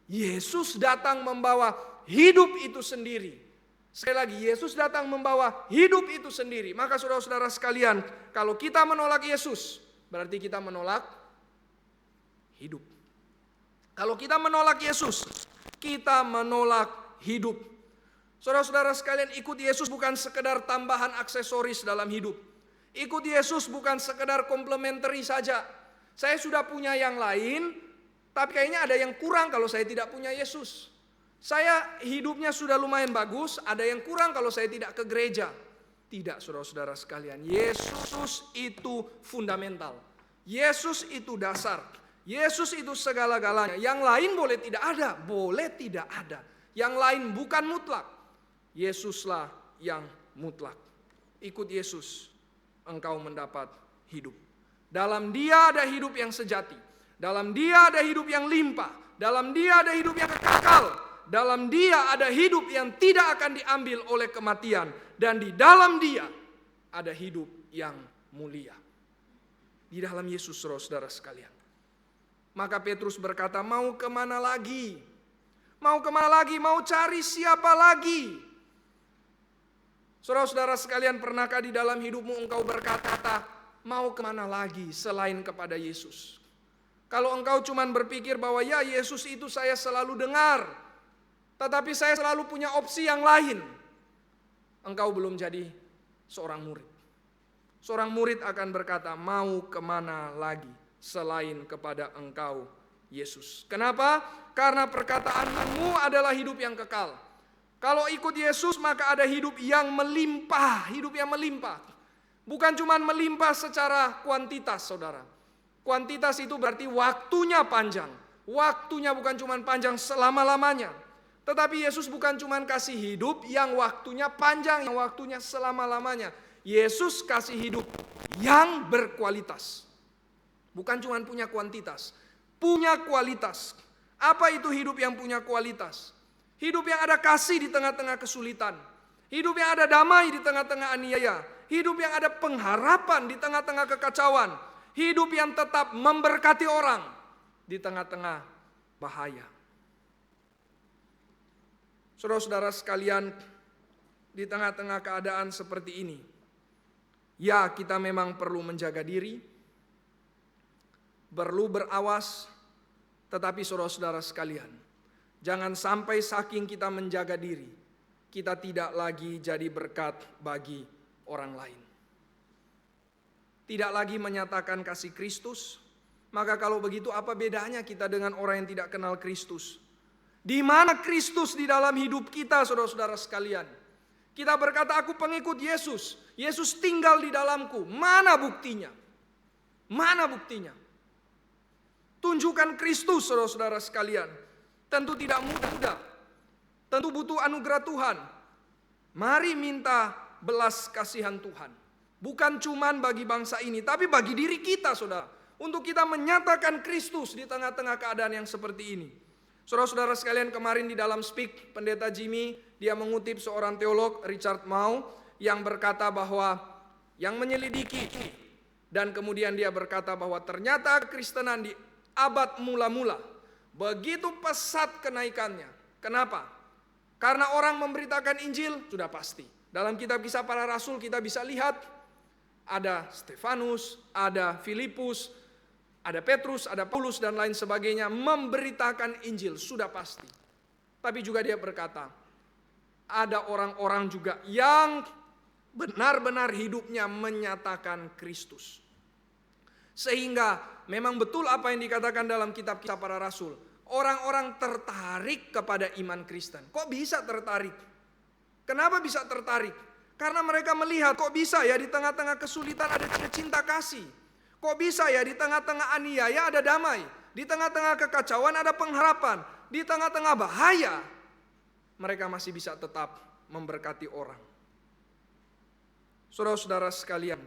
Yesus datang membawa hidup itu sendiri. Sekali lagi, Yesus datang membawa hidup itu sendiri. Maka saudara-saudara sekalian, kalau kita menolak Yesus, berarti kita menolak hidup. Kalau kita menolak Yesus, kita menolak hidup. Saudara-saudara sekalian, ikut Yesus bukan sekedar tambahan aksesoris dalam hidup. Ikut Yesus bukan sekedar komplementari saja. Saya sudah punya yang lain, tapi kayaknya ada yang kurang kalau saya tidak punya Yesus. Saya hidupnya sudah lumayan bagus, ada yang kurang kalau saya tidak ke gereja. Tidak, saudara-saudara sekalian. Yesus itu fundamental. Yesus itu dasar. Yesus itu segala-galanya. Yang lain boleh tidak ada, boleh tidak ada. Yang lain bukan mutlak. Yesuslah yang mutlak. Ikut Yesus, engkau mendapat hidup. Dalam Dia ada hidup yang sejati. Dalam Dia ada hidup yang limpah. Dalam Dia ada hidup yang kekal. Dalam Dia ada hidup yang tidak akan diambil oleh kematian. Dan di dalam Dia ada hidup yang mulia. Di dalam Yesus, saudara sekalian. Maka Petrus berkata, mau kemana lagi? Mau kemana lagi? Mau cari siapa lagi? Saudara-saudara sekalian, pernahkah di dalam hidupmu engkau berkata, mau kemana lagi selain kepada Yesus? Kalau engkau cuman berpikir bahwa ya Yesus itu saya selalu dengar, tetapi saya selalu punya opsi yang lain, engkau belum jadi seorang murid. Seorang murid akan berkata, mau kemana lagi selain kepada engkau Yesus. Kenapa? Karena perkataanmu adalah hidup yang kekal. Kalau ikut Yesus maka ada hidup yang melimpah, hidup yang melimpah. Bukan cuma melimpah secara kuantitas, saudara. Kuantitas itu berarti waktunya panjang. Waktunya bukan cuma panjang selama-lamanya. Tetapi Yesus bukan cuma kasih hidup yang waktunya panjang, yang waktunya selama-lamanya. Yesus kasih hidup yang berkualitas. Bukan cuma punya kuantitas, punya kualitas. Apa itu hidup yang punya kualitas? Hidup yang ada kasih di tengah-tengah kesulitan. Hidup yang ada damai di tengah-tengah aniaya. Hidup yang ada pengharapan di tengah-tengah kekacauan. Hidup yang tetap memberkati orang di tengah-tengah bahaya. Saudara-saudara sekalian, di tengah-tengah keadaan seperti ini, ya kita memang perlu menjaga diri, perlu berawas, tetapi saudara-saudara sekalian, jangan sampai saking kita menjaga diri, kita tidak lagi jadi berkat bagi orang lain. Tidak lagi menyatakan kasih Kristus, maka kalau begitu apa bedanya kita dengan orang yang tidak kenal Kristus? Di mana Kristus di dalam hidup kita, saudara-saudara sekalian? Kita berkata, aku pengikut Yesus. Yesus tinggal di dalamku. Mana buktinya? Mana buktinya? Tunjukkan Kristus, saudara-saudara sekalian. Tentu tidak mudah. Tentu butuh anugerah Tuhan. Mari minta belas kasihan Tuhan. Bukan cuman bagi bangsa ini, tapi bagi diri kita, saudara. Untuk kita menyatakan Kristus di tengah-tengah keadaan yang seperti ini. Saudara-saudara sekalian, kemarin di dalam Speak, Pendeta Jimmy, dia mengutip seorang teolog, Richard Mouw, yang berkata bahwa yang menyelidiki, dan kemudian dia berkata bahwa ternyata Kristenan di abad mula-mula begitu pesat kenaikannya. Kenapa? Karena orang memberitakan Injil, sudah pasti. Dalam kitab Kisah Para Rasul kita bisa lihat, ada Stefanus, ada Filipus, ada Petrus, ada Paulus dan lain sebagainya memberitakan Injil, sudah pasti. Tapi juga dia berkata, ada orang-orang juga yang benar-benar hidupnya menyatakan Kristus. Sehingga memang betul apa yang dikatakan dalam kitab Kisah Para Rasul. Orang-orang tertarik kepada iman Kristen. Kok bisa tertarik? Kenapa bisa tertarik? Karena mereka melihat kok bisa ya di tengah-tengah kesulitan ada cinta kasih. Kok bisa ya di tengah-tengah aniaya ada damai. Di tengah-tengah kekacauan ada pengharapan. Di tengah-tengah bahaya mereka masih bisa tetap memberkati orang. Saudara-saudara sekalian,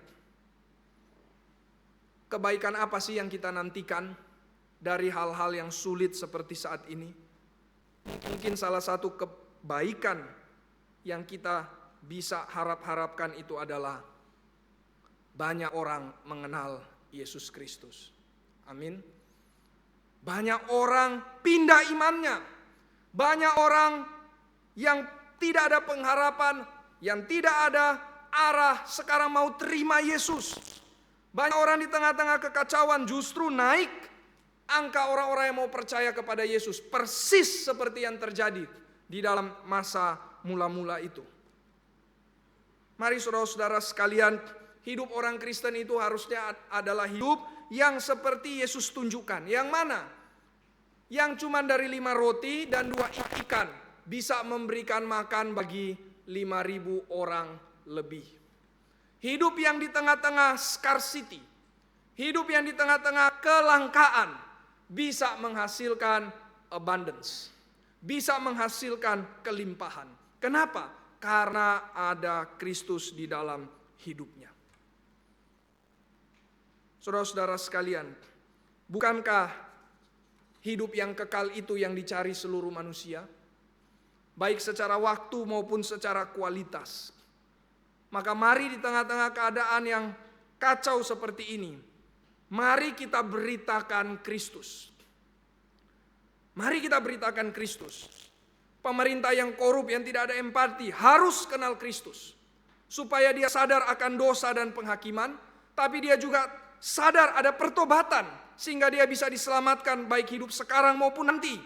kebaikan apa sih yang kita nantikan dari hal-hal yang sulit seperti saat ini? Mungkin salah satu kebaikan yang kita bisa harap-harapkan itu adalah banyak orang mengenal Yesus Kristus. Amin. Banyak orang pindah imannya. Banyak orang yang tidak ada pengharapan, yang tidak ada arah, sekarang mau terima Yesus. Banyak orang di tengah-tengah kekacauan justru naik angka orang-orang yang mau percaya kepada Yesus. Persis seperti yang terjadi di dalam masa mula-mula itu. Mari saudara-saudara sekalian, hidup orang Kristen itu harusnya adalah hidup yang seperti Yesus tunjukkan. Yang mana? Yang cuma dari 5 roti dan 2 ikan bisa memberikan makan bagi 5.000 orang lebih. Hidup yang di tengah-tengah scarcity, hidup yang di tengah-tengah kelangkaan bisa menghasilkan abundance, bisa menghasilkan kelimpahan. Kenapa? Karena ada Kristus di dalam hidupnya. Saudara-saudara sekalian, bukankah hidup yang kekal itu yang dicari seluruh manusia? Baik secara waktu maupun secara kualitas. Maka mari di tengah-tengah keadaan yang kacau seperti ini, mari kita beritakan Kristus. Mari kita beritakan Kristus. Pemerintah yang korup, yang tidak ada empati, harus kenal Kristus. Supaya dia sadar akan dosa dan penghakiman, tapi dia juga sadar ada pertobatan. sehingga dia bisa diselamatkan baik hidup sekarang maupun nanti.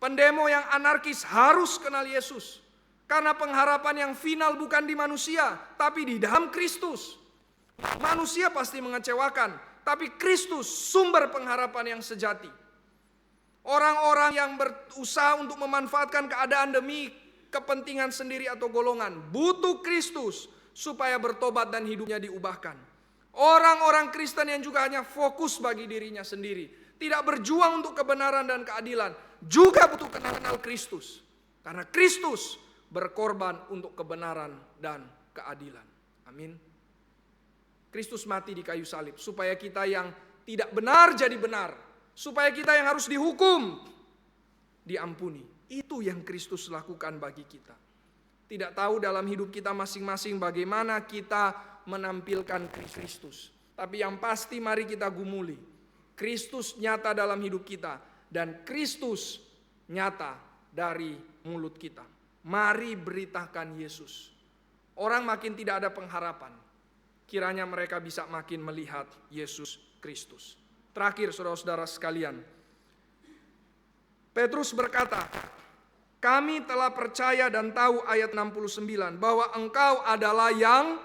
Pendemo yang anarkis harus kenal Yesus, karena pengharapan yang final bukan di manusia, tapi di dalam Kristus. Manusia pasti mengecewakan, tapi Kristus sumber pengharapan yang sejati. Orang-orang yang berusaha untuk memanfaatkan keadaan demi kepentingan sendiri atau golongan butuh Kristus supaya bertobat dan hidupnya diubahkan. Orang-orang Kristen yang juga hanya fokus bagi dirinya sendiri, tidak berjuang untuk kebenaran dan keadilan, juga butuh kenal Kristus. Karena Kristus berkorban untuk kebenaran dan keadilan. Amin. Kristus mati di kayu salib supaya kita yang tidak benar jadi benar, supaya kita yang harus dihukum diampuni. Itu yang Kristus lakukan bagi kita. Tidak tahu dalam hidup kita masing-masing bagaimana kita menampilkan Kristus, tapi yang pasti mari kita gumuli Kristus nyata dalam hidup kita, dan Kristus nyata dari mulut kita. Mari beritakan Yesus. Orang makin tidak ada pengharapan, kiranya mereka bisa makin melihat Yesus Kristus. Terakhir saudara-saudara sekalian, Petrus berkata, kami telah percaya dan tahu, ayat 69, bahwa engkau adalah yang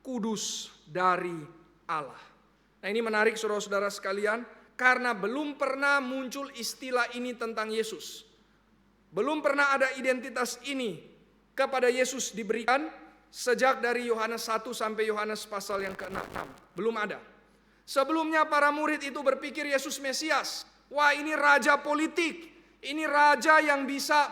kudus dari Allah. Nah, ini menarik saudara-saudara sekalian, karena belum pernah muncul istilah ini tentang Yesus. Belum pernah ada identitas ini kepada Yesus diberikan sejak dari Yohanes 1 sampai Yohanes pasal yang ke-6. Belum ada. Sebelumnya para murid itu berpikir Yesus Mesias. Wah, ini raja politik. Ini raja yang bisa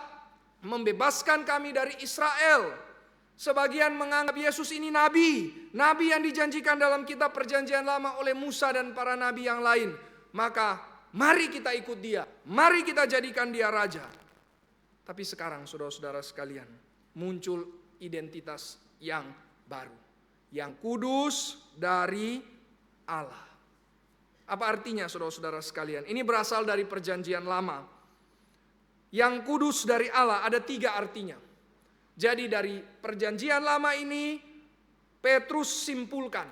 membebaskan kami dari Israel. Sebagian menganggap Yesus ini nabi. Nabi yang dijanjikan dalam kitab perjanjian lama oleh Musa dan para nabi yang lain. Maka mari kita ikut dia. Mari kita jadikan dia raja. Tapi sekarang saudara-saudara sekalian, muncul identitas yang baru. Yang kudus dari Allah. Apa artinya saudara-saudara sekalian? Ini berasal dari perjanjian lama. Yang kudus dari Allah ada 3 artinya. Jadi dari perjanjian lama ini Petrus simpulkan,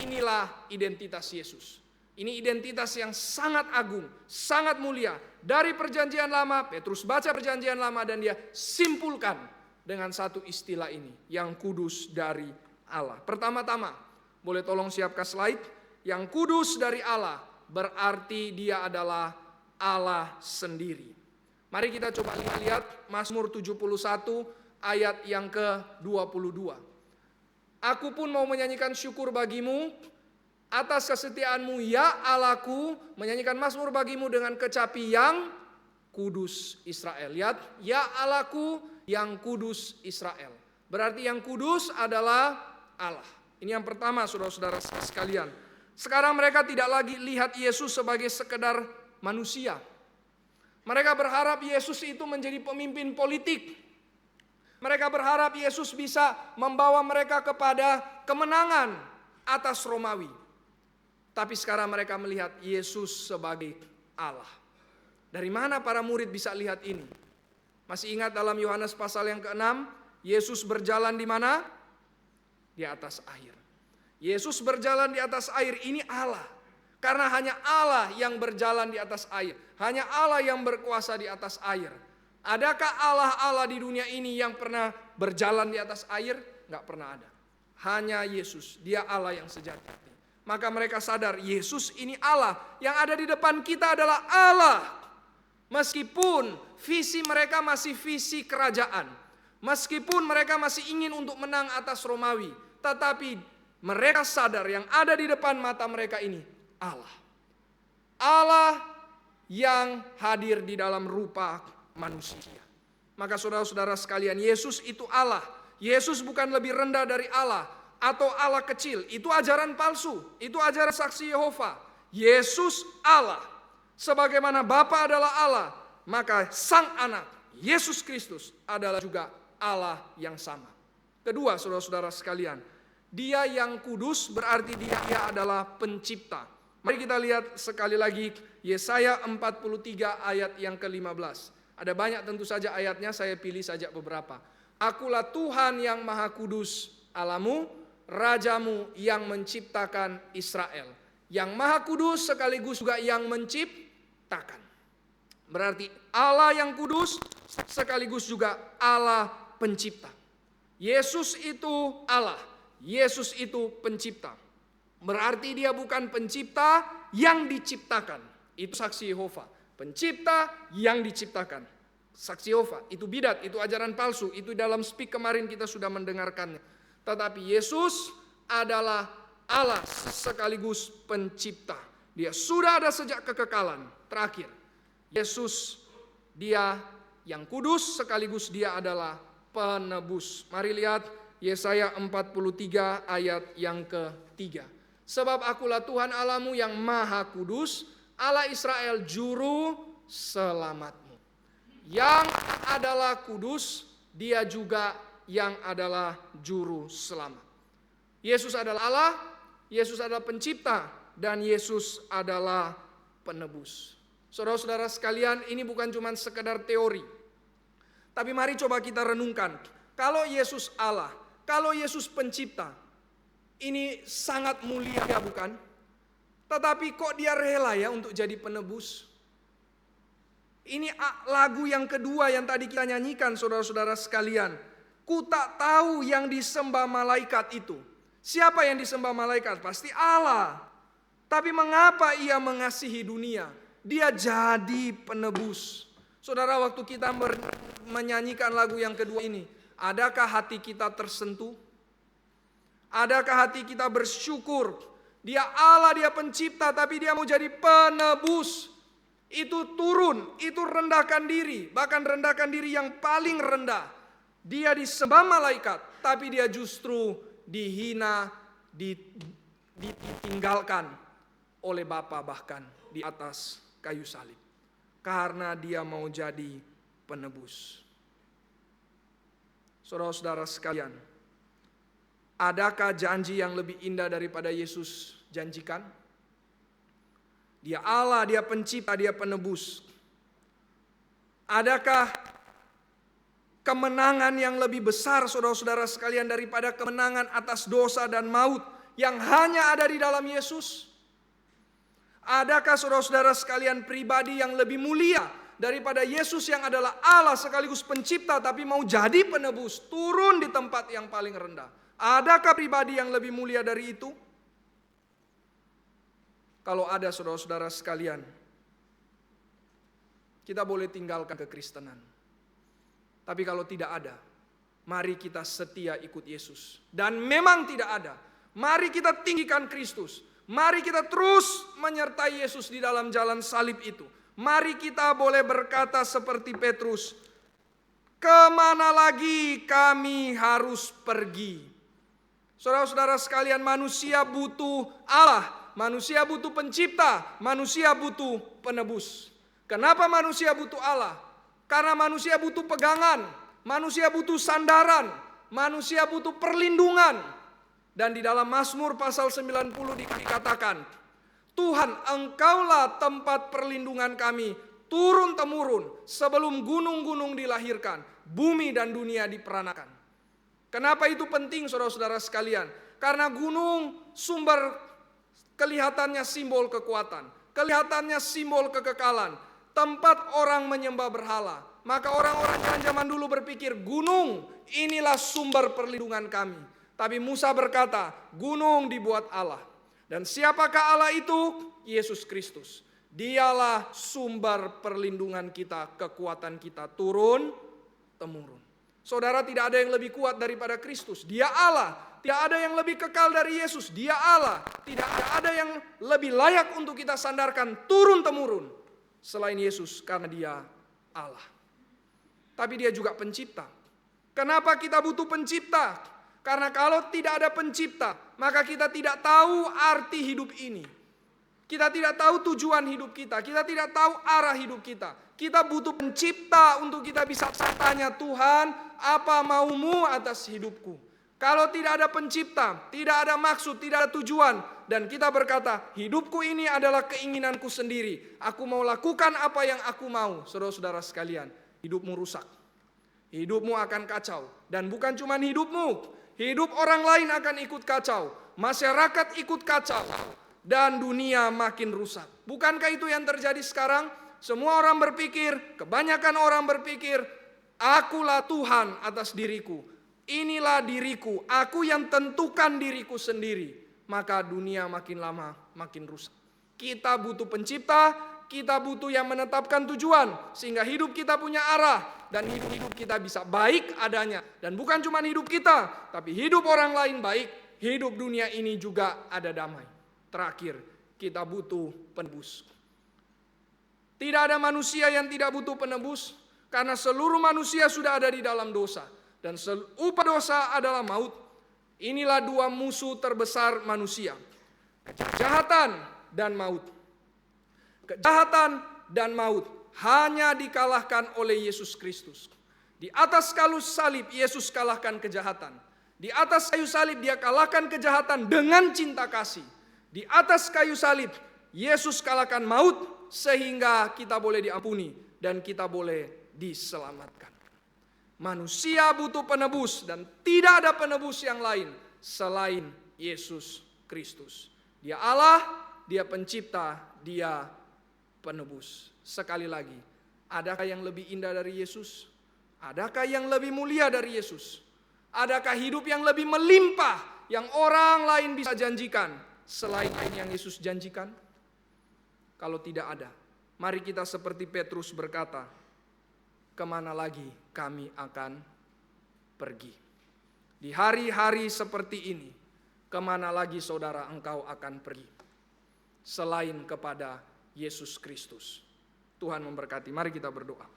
inilah identitas Yesus. Ini identitas yang sangat agung, sangat mulia. Dari perjanjian lama, Petrus baca perjanjian lama dan dia simpulkan dengan satu istilah ini, yang kudus dari Allah. Pertama-tama, boleh tolong siapkan slide. Yang kudus dari Allah berarti dia adalah Allah sendiri. Mari kita coba lihat Mazmur 71 ayat yang ke-22. Aku pun mau menyanyikan syukur bagimu atas kesetiaanmu ya Allahku, menyanyikan mazmur bagimu dengan kecapi yang kudus Israel. Lihat, ya Allahku yang kudus Israel. Berarti yang kudus adalah Allah. Ini yang pertama saudara-saudara sekalian. Sekarang mereka tidak lagi lihat Yesus sebagai sekedar manusia. Mereka berharap Yesus itu menjadi pemimpin politik. Mereka berharap Yesus bisa membawa mereka kepada kemenangan atas Romawi. Tapi sekarang mereka melihat Yesus sebagai Allah. Dari mana para murid bisa lihat ini? Masih ingat dalam Yohanes pasal yang ke-6, Yesus berjalan di mana? Di atas air. Yesus berjalan di atas air, ini Allah. Karena hanya Allah yang berjalan di atas air. Hanya Allah yang berkuasa di atas air. Adakah Allah-Allah di dunia ini yang pernah berjalan di atas air? Enggak pernah ada. Hanya Yesus, dia Allah yang sejati. Maka mereka sadar Yesus ini Allah. Yang ada di depan kita adalah Allah. Meskipun visi mereka masih visi kerajaan. Meskipun mereka masih ingin untuk menang atas Romawi. Tetapi mereka sadar yang ada di depan mata mereka ini Allah. Allah yang hadir di dalam rupa manusia. Maka saudara-saudara sekalian, Yesus itu Allah. Yesus bukan lebih rendah dari Allah atau Allah kecil. Itu ajaran palsu. Itu ajaran saksi Yehova. Yesus Allah. Sebagaimana Bapa adalah Allah, maka Sang Anak Yesus Kristus adalah juga Allah yang sama. Kedua, saudara-saudara sekalian, dia yang kudus berarti dia adalah pencipta. Mari kita lihat sekali lagi Yesaya 43 ayat yang ke-15. Ada banyak tentu saja ayatnya, saya pilih saja beberapa. Akulah Tuhan yang maha kudus Allahmu, Rajamu yang menciptakan Israel. Yang Maha Kudus sekaligus juga yang menciptakan. Berarti Allah yang kudus sekaligus juga Allah pencipta. Yesus itu Allah, Yesus itu pencipta. Berarti dia bukan pencipta yang diciptakan. Itu saksi Yehova. Pencipta yang diciptakan. Saksi Yehova, itu bidat, itu ajaran palsu. Itu dalam speak kemarin kita sudah mendengarkannya. Tetapi Yesus adalah Allah sekaligus pencipta. Dia sudah ada sejak kekekalan. Terakhir, Yesus dia yang kudus sekaligus dia adalah penebus. Mari lihat Yesaya 43 ayat yang ke-3. Sebab akulah Tuhan Allahmu yang maha kudus, Allah Israel juru selamatmu. Yang adalah kudus, dia juga yang adalah juru selamat. Yesus adalah Allah, Yesus adalah pencipta, dan Yesus adalah penebus. Saudara-saudara sekalian, ini bukan cuma sekedar teori. Tapi mari coba kita renungkan. Kalau Yesus Allah, kalau Yesus pencipta, ini sangat mulia bukan? Tetapi kok dia rela ya untuk jadi penebus? Ini lagu yang kedua yang tadi kita nyanyikan saudara-saudara sekalian. Ku tak tahu yang disembah malaikat itu. Siapa yang disembah malaikat? Pasti Allah. Tapi mengapa ia mengasihi dunia? Dia jadi penebus. Saudara, waktu kita menyanyikan lagu yang kedua ini, adakah hati kita tersentuh? Adakah hati kita bersyukur? Dia Allah, dia pencipta, tapi dia mau jadi penebus. Itu turun, itu rendahkan diri, bahkan rendahkan diri yang paling rendah. Dia disembah malaikat, tapi dia justru dihina, ditinggalkan oleh Bapa bahkan di atas kayu salib. Karena dia mau jadi penebus. Saudara-saudara sekalian, adakah janji yang lebih indah daripada Yesus janjikan? Dia Allah, dia pencipta, dia penebus. Adakah kemenangan yang lebih besar saudara-saudara sekalian daripada kemenangan atas dosa dan maut yang hanya ada di dalam Yesus? Adakah saudara-saudara sekalian pribadi yang lebih mulia daripada Yesus yang adalah Allah sekaligus pencipta tapi mau jadi penebus, turun di tempat yang paling rendah? Adakah pribadi yang lebih mulia dari itu? Kalau ada saudara-saudara sekalian, kita boleh tinggalkan kekristenan. Tapi kalau tidak ada, mari kita setia ikut Yesus. Dan memang tidak ada, mari kita tinggikan Kristus. Mari kita terus menyertai Yesus di dalam jalan salib itu. Mari kita boleh berkata seperti Petrus, kemana lagi kami harus pergi? Saudara-saudara sekalian, manusia butuh Allah, manusia butuh pencipta, manusia butuh penebus. Kenapa manusia butuh Allah? Karena manusia butuh pegangan, manusia butuh sandaran, manusia butuh perlindungan. Dan di dalam Mazmur pasal 90 dikatakan, Tuhan, Engkaulah tempat perlindungan kami turun-temurun sebelum gunung-gunung dilahirkan, bumi dan dunia diperanakan. Kenapa itu penting saudara-saudara sekalian? Karena gunung sumber kelihatannya simbol kekuatan, kelihatannya simbol kekekalan, tempat orang menyembah berhala. Maka orang-orang yang zaman dulu berpikir, gunung inilah sumber perlindungan kami. Tapi Musa berkata, gunung dibuat Allah. Dan siapakah Allah itu? Yesus Kristus. Dialah sumber perlindungan kita, kekuatan kita turun-temurun. Saudara, tidak ada yang lebih kuat daripada Kristus. Dia Allah. Tidak ada yang lebih kekal dari Yesus. Dia Allah. Tidak ada yang lebih layak untuk kita sandarkan turun-temurun selain Yesus, karena dia Allah. Tapi dia juga pencipta. Kenapa kita butuh pencipta? Karena kalau tidak ada pencipta, maka kita tidak tahu arti hidup ini. Kita tidak tahu tujuan hidup kita. Kita tidak tahu arah hidup kita. Kita butuh pencipta untuk kita bisa tanya, Tuhan, apa maumu atas hidupku? Kalau tidak ada pencipta, tidak ada maksud, tidak ada tujuan, dan kita berkata, hidupku ini adalah keinginanku sendiri. Aku mau lakukan apa yang aku mau. Saudara-saudara sekalian, hidupmu rusak. Hidupmu akan kacau. Dan bukan cuma hidupmu, hidup orang lain akan ikut kacau. Masyarakat ikut kacau. dan dunia makin rusak. Bukankah itu yang terjadi sekarang? Semua orang berpikir, kebanyakan orang berpikir, akulah Tuhan atas diriku. Inilah diriku, aku yang tentukan diriku sendiri. Maka dunia makin lama makin rusak. Kita butuh pencipta, kita butuh yang menetapkan tujuan, sehingga hidup kita punya arah, dan hidup kita bisa baik adanya. Dan bukan cuma hidup kita, tapi hidup orang lain baik, hidup dunia ini juga ada damai. Terakhir, kita butuh penebus. Tidak ada manusia yang tidak butuh penebus, karena seluruh manusia sudah ada di dalam dosa. Dan upah dosa adalah maut. Inilah dua musuh terbesar manusia. Kejahatan dan maut. Kejahatan dan maut hanya dikalahkan oleh Yesus Kristus. Di atas kayu salib Yesus kalahkan kejahatan. Di atas kayu salib dia kalahkan kejahatan dengan cinta kasih. Di atas kayu salib Yesus kalahkan maut sehingga kita boleh diampuni dan kita boleh diselamatkan. Manusia butuh penebus dan tidak ada penebus yang lain selain Yesus Kristus. Dia Allah, dia pencipta, dia penebus. Sekali lagi, adakah yang lebih indah dari Yesus? Adakah yang lebih mulia dari Yesus? Adakah hidup yang lebih melimpah yang orang lain bisa janjikan selain yang Yesus janjikan? Kalau tidak ada, mari kita seperti Petrus berkata, kemana lagi kami akan pergi? Di hari-hari seperti ini, kemana lagi saudara engkau akan pergi? Selain kepada Yesus Kristus. Tuhan memberkati, mari kita berdoa.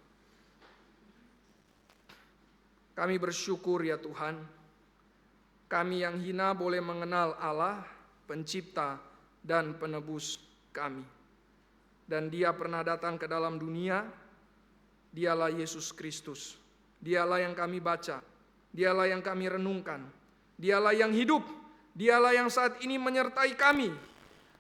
Kami bersyukur ya Tuhan, kami yang hina boleh mengenal Allah, pencipta dan penebus kami. Dan dia pernah datang ke dalam dunia, dialah Yesus Kristus. Dialah yang kami baca, dialah yang kami renungkan, dialah yang hidup, dialah yang saat ini menyertai kami,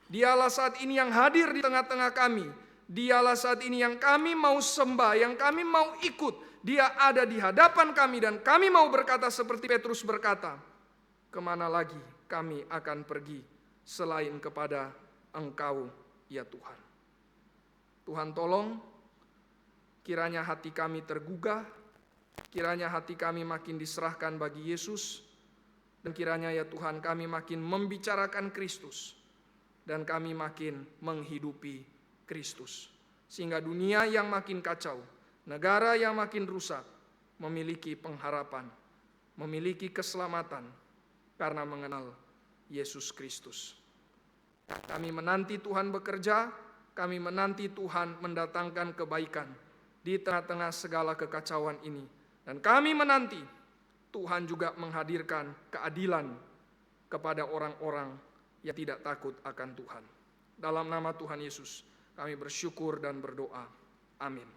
dialah saat ini yang hadir di tengah-tengah kami, dialah saat ini yang kami mau sembah, yang kami mau ikut. Dia ada di hadapan kami dan kami mau berkata seperti Petrus berkata, kemana lagi kami akan pergi selain kepada Engkau ya Tuhan. Tuhan tolong, kiranya hati kami tergugah, kiranya hati kami makin diserahkan bagi Yesus, dan kiranya ya Tuhan kami makin membicarakan Kristus, dan kami makin menghidupi Kristus. Sehingga dunia yang makin kacau, negara yang makin rusak, memiliki pengharapan, memiliki keselamatan, karena mengenal Yesus Kristus. Kami menanti Tuhan bekerja, kami menanti Tuhan mendatangkan kebaikan di tengah-tengah segala kekacauan ini. Dan kami menanti Tuhan juga menghadirkan keadilan kepada orang-orang yang tidak takut akan Tuhan. Dalam nama Tuhan Yesus, kami bersyukur dan berdoa. Amin.